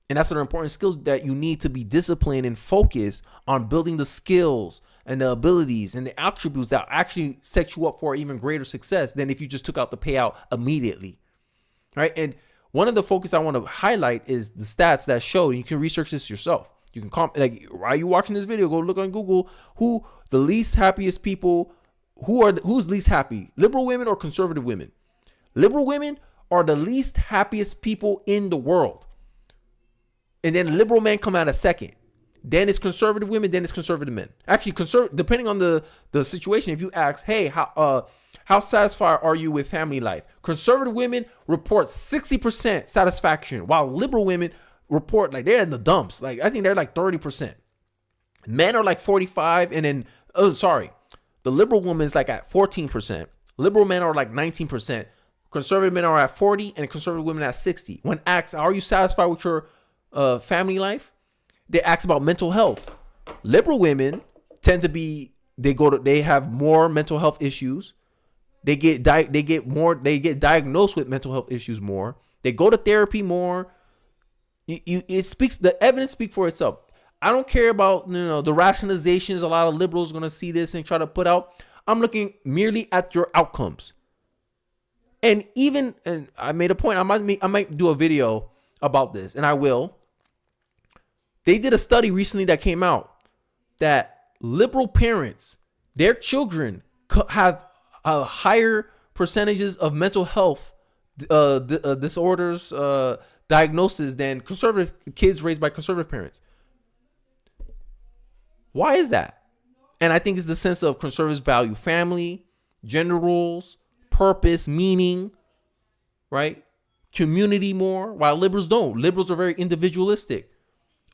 And that's an important skill that you need to be disciplined and focused on building the skills and the abilities and the attributes that actually set you up for even greater success than if you just took out the payout immediately. Right. And one of the focus I want to highlight is the stats that show, you can research this yourself. You can while you're watching this video, go look on Google who the least happiest people, who's least happy, liberal women or conservative women. Liberal women are the least happiest people in the world. And then liberal men come out a second. Then it's conservative women. Then it's conservative men. Actually, depending on the situation, if you ask, hey, how satisfied are you with family life? Conservative women report 60% satisfaction, while liberal women report like they're in the dumps. Like I think they're like 30%. Men are like 45, and then the liberal woman is like at 14%. Liberal men are like 19%. Conservative men are at 40, and conservative women at 60. When asked, are you satisfied with your family life? They ask about mental health. Liberal women tend to be, they have more mental health issues. They get diagnosed with mental health issues more. They go to therapy more. The evidence speaks for itself. I don't care about the rationalizations a lot of liberals are going to see this and try to put out. I'm looking merely at your outcomes. And I made a point. I might do a video about this, and I will. They did a study recently that came out that liberal parents, their children have higher percentages of mental health disorders, diagnosis than conservative kids raised by conservative parents. Why is that? And I think it's the sense of conservatives value family, gender roles, purpose, meaning, right? Community more, while liberals don't. Liberals are very individualistic.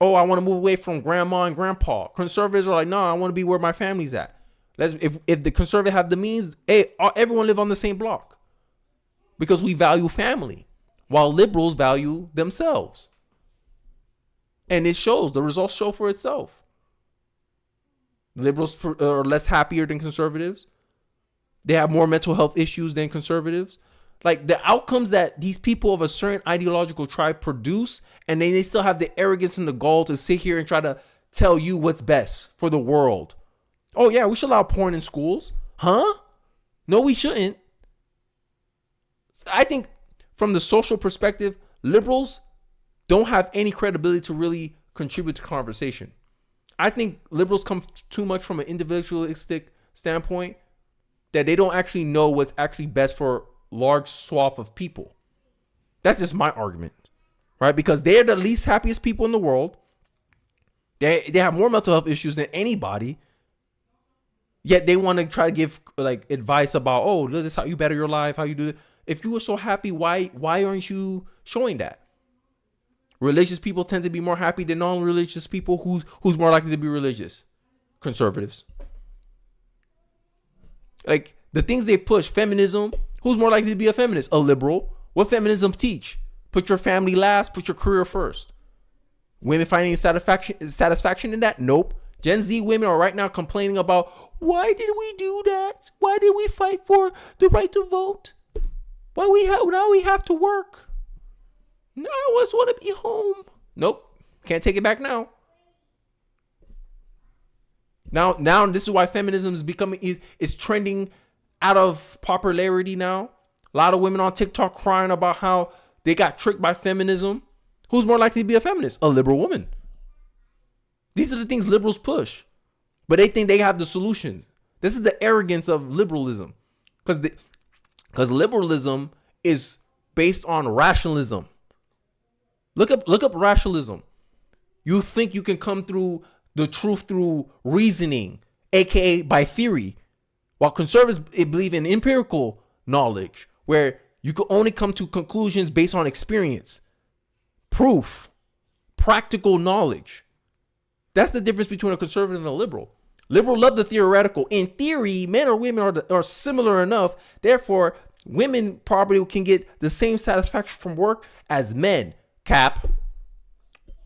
Oh, I want to move away from grandma and grandpa. Conservatives are like, no, I want to be where my family's at. If the conservatives have the means, hey, everyone live on the same block, because we value family, while liberals value themselves. And it shows. The results show for itself. Liberals are less happier than conservatives. They have more mental health issues than conservatives. Like the outcomes that these people of a certain ideological tribe produce, and then they still have the arrogance and the gall to sit here and try to tell you what's best for the world. Oh yeah, we should allow porn in schools. Huh? No, we shouldn't. I think from the social perspective, liberals don't have any credibility to really contribute to conversation. I think liberals come too much from an individualistic standpoint that they don't actually know what's actually best for large swath of people. That's just my argument, right? Because they're the least happiest people in the world. They have more mental health issues than anybody. Yet they want to try to give like advice about, oh, this is how you better your life, how you do it. If you were so happy, why aren't you showing that? Religious people tend to be more happy than non-religious people. Who's more likely to be religious? Conservatives. Like the things they push, feminism. Who's more likely to be a feminist? A liberal. What feminism teach? Put your family last, put your career first. Women finding satisfaction in that? Nope. Gen Z women are right now complaining about, why did we do that? Why did we fight for the right to vote? Now we have to work. No, I just want to be home. Nope. Can't take it back now. Now this is why feminism is trending out of popularity now. A lot of women on TikTok crying about how they got tricked by feminism. Who's more likely to be a feminist? A liberal woman. These are the things liberals push, but they think they have the solutions. This is the arrogance of liberalism, because liberalism is based on rationalism. Look up rationalism. You think you can come through the truth through reasoning, aka by theory, while conservatives believe in empirical knowledge, where You can only come to conclusions based on experience, proof, practical knowledge. That's the difference between a conservative and a liberal. Liberal love the theoretical. In theory, men or women are similar enough. Therefore, women probably can get the same satisfaction from work as men. Cap.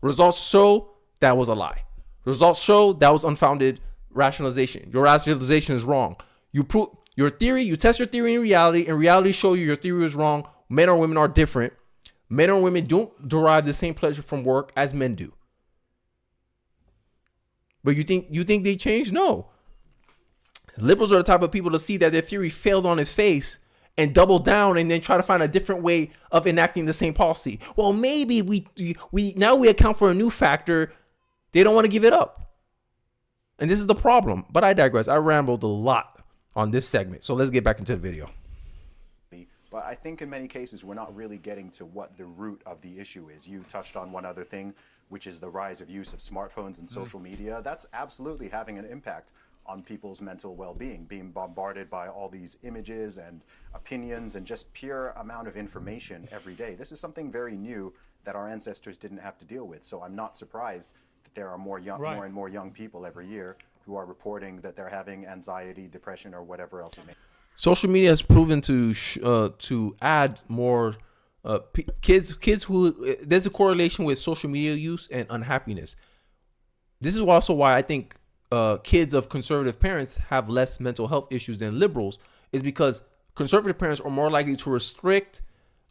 Results show that was a lie. Results show that was unfounded rationalization. Your rationalization is wrong. You prove your theory, you test your theory in reality, and reality show you your theory is wrong. Men or women are different. Men or women don't derive the same pleasure from work as men do. But you think they changed? No. Liberals are the type of people to see that their theory failed on its face and double down and then try to find a different way of enacting the same policy. Well, maybe we now we account for a new factor. They don't want to give it up. And this is the problem. But I digress. I rambled a lot on this segment. So let's get back into the video. But I think in many cases, we're not really getting to what the root of the issue is. You touched on one other thing, which is the rise of use of smartphones and social media. That's absolutely having an impact on people's mental well-being, being bombarded by all these images and opinions and just pure amount of information every day. This is something very new that our ancestors didn't have to deal with. So I'm not surprised that there are more and more young people every year who are reporting that they're having anxiety, depression, or whatever else it may be. Social media has proven to add more kids who there's a correlation with social media use and unhappiness. This is also why I think kids of conservative parents have less mental health issues than liberals, is because conservative parents are more likely to restrict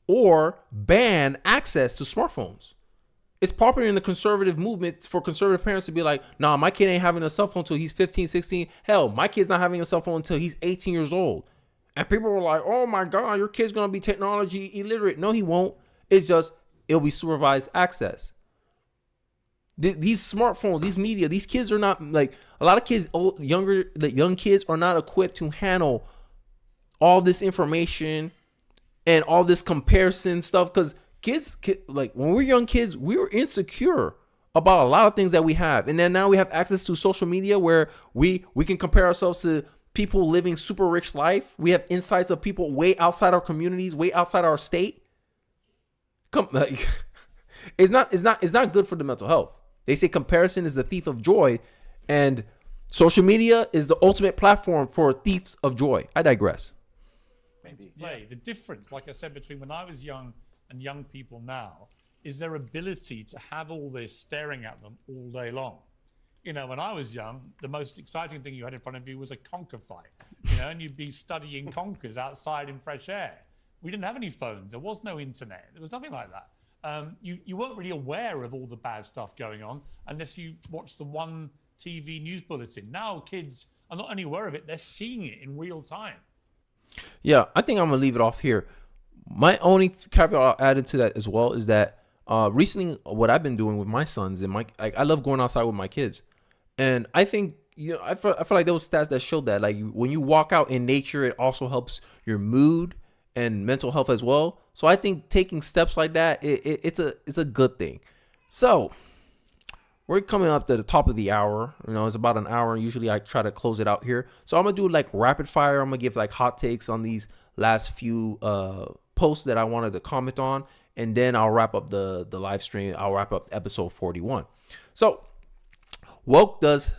or ban access to smartphones. It's popular in the conservative movement for conservative parents to be like, nah, my kid ain't having a cell phone until he's 15, 16. Hell, my kid's not having a cell phone until he's 18 years old. And people were like, oh my God, your kid's going to be technology illiterate. No, he won't. It's just, it'll be supervised access. These smartphones, these media, these kids are not like, a lot of kids, young kids are not equipped to handle all this information and all this comparison stuff. Because kids, like when we're young kids, we were insecure about a lot of things that we have. And then now we have access to social media where we can compare ourselves to people living super rich life. We have insights of people way outside our communities, way outside our state. It's not good for the mental health. They say comparison is the thief of joy, and social media is the ultimate platform for thieves of joy. I digress. Maybe. The difference, like I said, between when I was young and young people now is their ability to have all this staring at them all day long. You know, when I was young, the most exciting thing you had in front of you was a conker fight, you know, and you'd be studying conkers outside in fresh air. We didn't have any phones. There was no internet. There was nothing like that. You weren't really aware of all the bad stuff going on unless you watched the one TV news bulletin. Now kids are not only aware of it, they're seeing it in real time. Yeah, I think I'm going to leave it off here. My only caveat I'll add into that as well is that recently what I've been doing with my sons and I love going outside with my kids. And I think, you know, I feel like there was stats that showed that like when you walk out in nature, it also helps your mood and mental health as well. So I think taking steps like that, it's a good thing. So we're coming up to the top of the hour. You know, it's about an hour. Usually I try to close it out here. So I'm going to do like rapid fire. I'm going to give like hot takes on these last few posts that I wanted to comment on. And then I'll wrap up the live stream. I'll wrap up episode 41. So the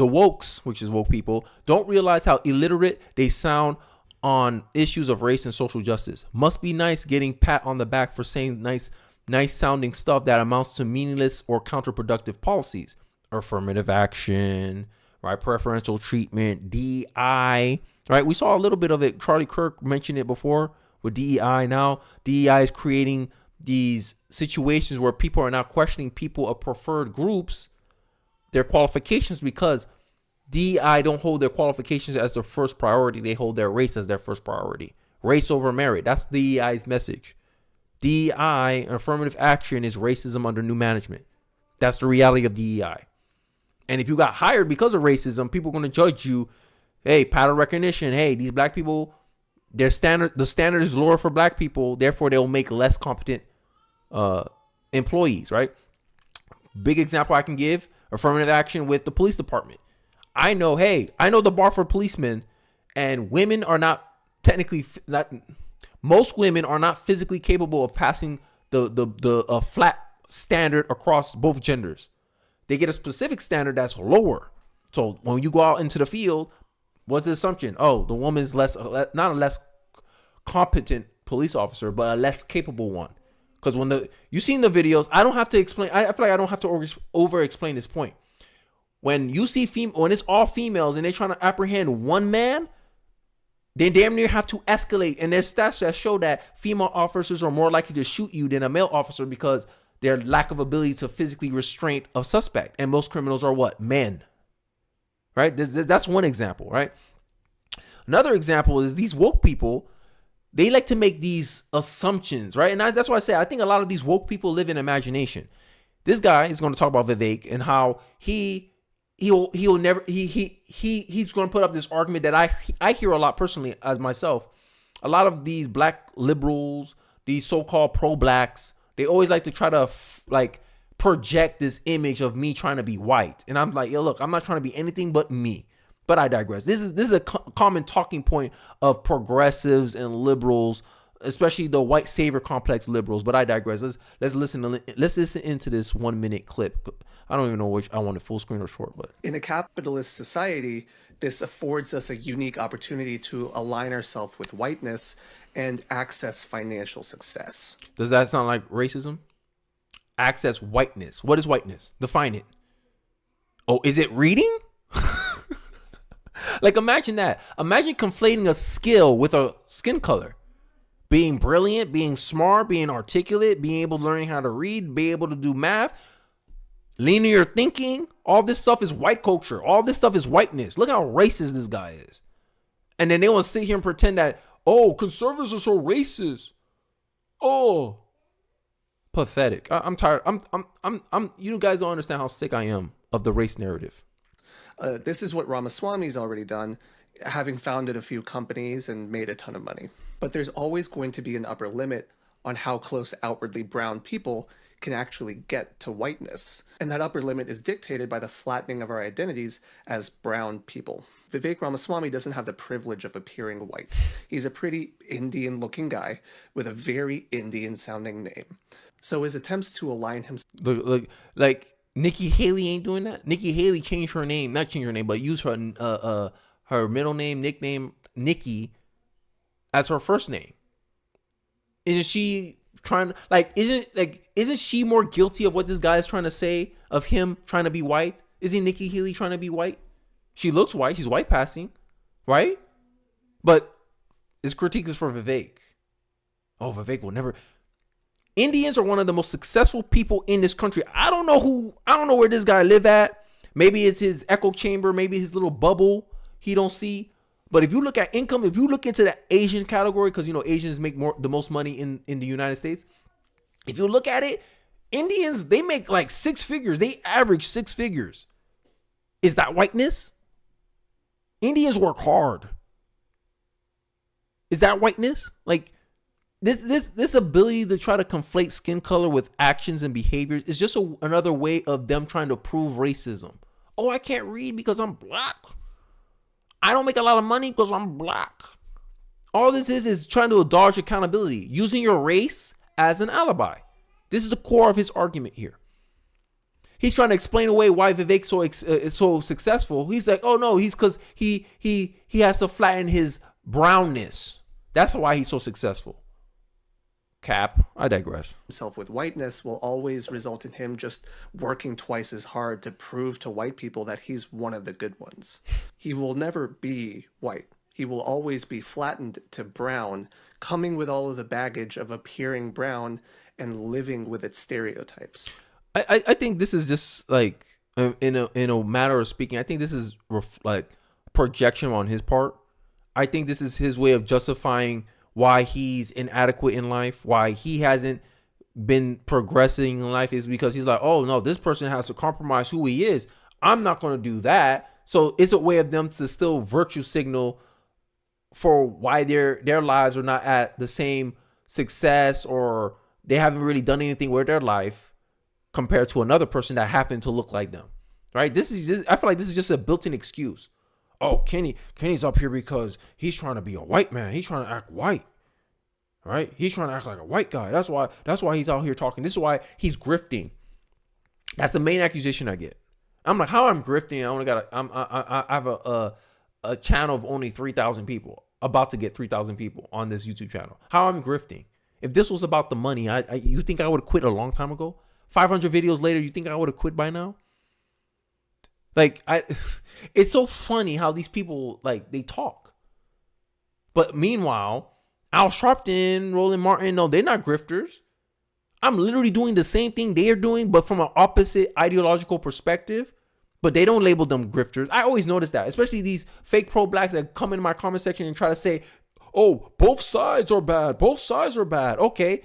wokes, which is woke people, don't realize how illiterate they sound on issues of race and social justice. Must be nice getting pat on the back for saying nice sounding stuff that amounts to meaningless or counterproductive policies. Affirmative action, right? Preferential treatment, DEI, right? We saw a little bit of it. Charlie Kirk mentioned it before with DEI. Now DEI is creating these situations where people are now questioning people of preferred groups, their qualifications, because DEI don't hold their qualifications as their first priority. They hold their race as their first priority. Race over merit. That's DEI's message. DEI, affirmative action, is racism under new management. That's the reality of DEI. And if you got hired because of racism, people are going to judge you. Hey, pattern recognition. Hey, these black people, the standard is lower for black people. Therefore, they'll make less competent employees, right? Big example I can give, affirmative action with the police department. I know the bar for policemen, and women are not technically Most women are not physically capable of passing the flat standard across both genders. They get a specific standard that's lower. So when you go out into the field, what's the assumption? Oh, the woman's not a less competent police officer, but a less capable one. Because when you see in the videos, I don't have to explain. I feel like I don't have to over explain this point. When you see when it's all females and they're trying to apprehend one man, they damn near have to escalate. And there's stats that show that female officers are more likely to shoot you than a male officer because their lack of ability to physically restrain a suspect. And most criminals are what? Men. Right? That's one example, right? Another example is these woke people. They like to make these assumptions, right? And that's why I say I think a lot of these woke people live in imagination. This guy is going to talk about Vivek and how he's going to put up this argument that I hear a lot personally as myself. A lot of these black liberals, these so-called pro-blacks, they always like to try to project this image of me trying to be white. And I'm like, yo, look, I'm not trying to be anything but me. But I digress. This is a common talking point of progressives and liberals, especially the white savior complex liberals. But I digress. Let's listen into this 1 minute clip. I don't even know which I want it full screen or short. But in a capitalist society, this affords us a unique opportunity to align ourselves with whiteness and access financial success. Does that sound like racism? Access whiteness. What is whiteness? Define it. Oh, is it reading? Like, imagine that. Imagine conflating a skill with a skin color. Being brilliant, being smart, being articulate, being able to learn how to read, be able to do math, linear thinking. All this stuff is white culture. All this stuff is whiteness. Look how racist this guy is. And then they want to sit here and pretend that, oh, conservatives are so racist. Oh, pathetic. I'm tired. You guys don't understand how sick I am of the race narrative. This is what Ramaswamy's already done, having founded a few companies and made a ton of money. But there's always going to be an upper limit on how close outwardly brown people can actually get to whiteness. And that upper limit is dictated by the flattening of our identities as brown people. Vivek Ramaswamy doesn't have the privilege of appearing white. He's a pretty Indian-looking guy with a very Indian-sounding name. So his attempts to align himself... Look, like... Nikki Haley ain't doing that. Nikki Haley changed her name, not change her name, but use her her middle name, nickname, Nikki, as her first name. Isn't she trying isn't she more guilty of what this guy is trying to say of him trying to be white? Isn't Nikki Haley trying to be white? She looks white. She's white passing, right? But his critique is for Vivek. Oh, Vivek will never. Indians are one of the most successful people in this country. I don't know where this guy live at. Maybe it's his echo chamber, maybe his little bubble he don't see. But if you look at income, if you look into the Asian category, because Asians make the most money in the United States. If you look at it, Indians, they make like 6 figures. They average 6 figures. Is that whiteness? Indians work hard. Is that whiteness? Like, This ability to try to conflate skin color with actions and behaviors is just another way of them trying to prove racism. Oh, I can't read because I'm black. I don't make a lot of money because I'm black. All this is trying to dodge accountability, using your race as an alibi. This is the core of his argument here. He's trying to explain away why Vivek is so successful. He's like, oh no, he's because he has to flatten his brownness. That's why he's so successful. Cap, I digress. Himself with whiteness will always result in him just working twice as hard to prove to white people that he's one of the good ones. He will never be white. He will always be flattened to brown, coming with all of the baggage of appearing brown and living with its stereotypes. I think this is just like, in a matter of speaking, I think this is like projection on his part. I think this is his way of justifying why he's inadequate in life, why he hasn't been progressing in life, is because he's like, oh no, this person has to compromise who he is. I'm not going to do that. So it's a way of them to still virtue signal for why their lives are not at the same success, or they haven't really done anything with their life compared to another person that happened to look like them. Right? This is just, I feel like this is just a built-in excuse. Oh, Kenny's up here because he's trying to be a white man. He's trying to act white. Right? He's trying to act like a white guy. That's why he's out here talking. This is why he's grifting. That's the main accusation I get. I'm like, how I'm grifting? I have a channel of only 3,000 people, about to get 3,000 people on this YouTube channel. How I'm grifting? If this was about the money, you think I would have quit a long time ago? 500 videos later, you think I would have quit by now? Like, it's so funny how these people, like, they talk. But meanwhile, Al Sharpton, Roland Martin, no, they're not grifters. I'm literally doing the same thing they're doing, but from an opposite ideological perspective. But they don't label them grifters. I always notice that, especially these fake pro-blacks that come in my comment section and try to say, oh, both sides are bad. Both sides are bad. Okay.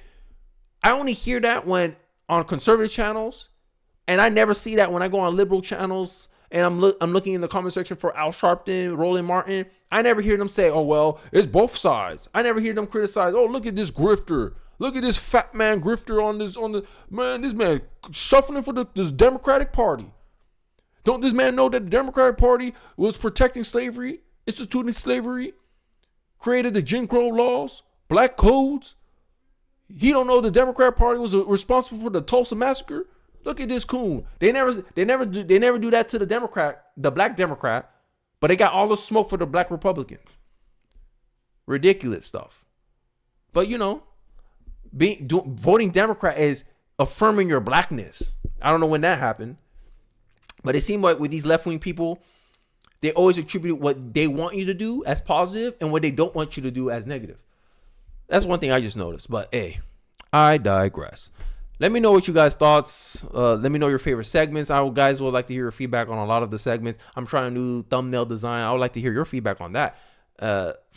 I only hear that when on conservative channels, and I never see that when I go on liberal channels and I'm looking in the comment section for Al Sharpton, Roland Martin. I never hear them say, oh, well, it's both sides. I never hear them criticize, oh, look at this grifter. Look at this fat man grifter this man shuffling for this Democratic Party. Don't this man know that the Democratic Party was protecting slavery, instituting slavery, created the Jim Crow laws, black codes? He don't know the Democratic Party was responsible for the Tulsa massacre. Look at this coon. They never do that to the black Democrat, but they got all the smoke for the black Republicans. Ridiculous stuff. But voting Democrat is affirming your blackness. I don't know when that happened, but it seemed like with these left-wing people, they always attribute what they want you to do as positive and what they don't want you to do as negative. That's one thing I just noticed. But hey, I digress. Let me know what you guys' thoughts. Let me know your favorite segments. I guys would like to hear your feedback on a lot of the segments. I'm trying a new thumbnail design. I would like to hear your feedback on that.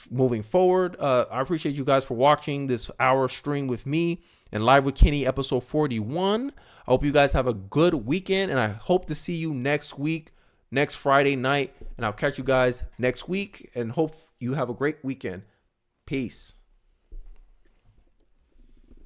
Moving forward, I appreciate you guys for watching this hour stream with me and Live with Kenny episode 41. I hope you guys have a good weekend, and I hope to see you next week, next Friday night, and I'll catch you guys next week and hope you have a great weekend. Peace.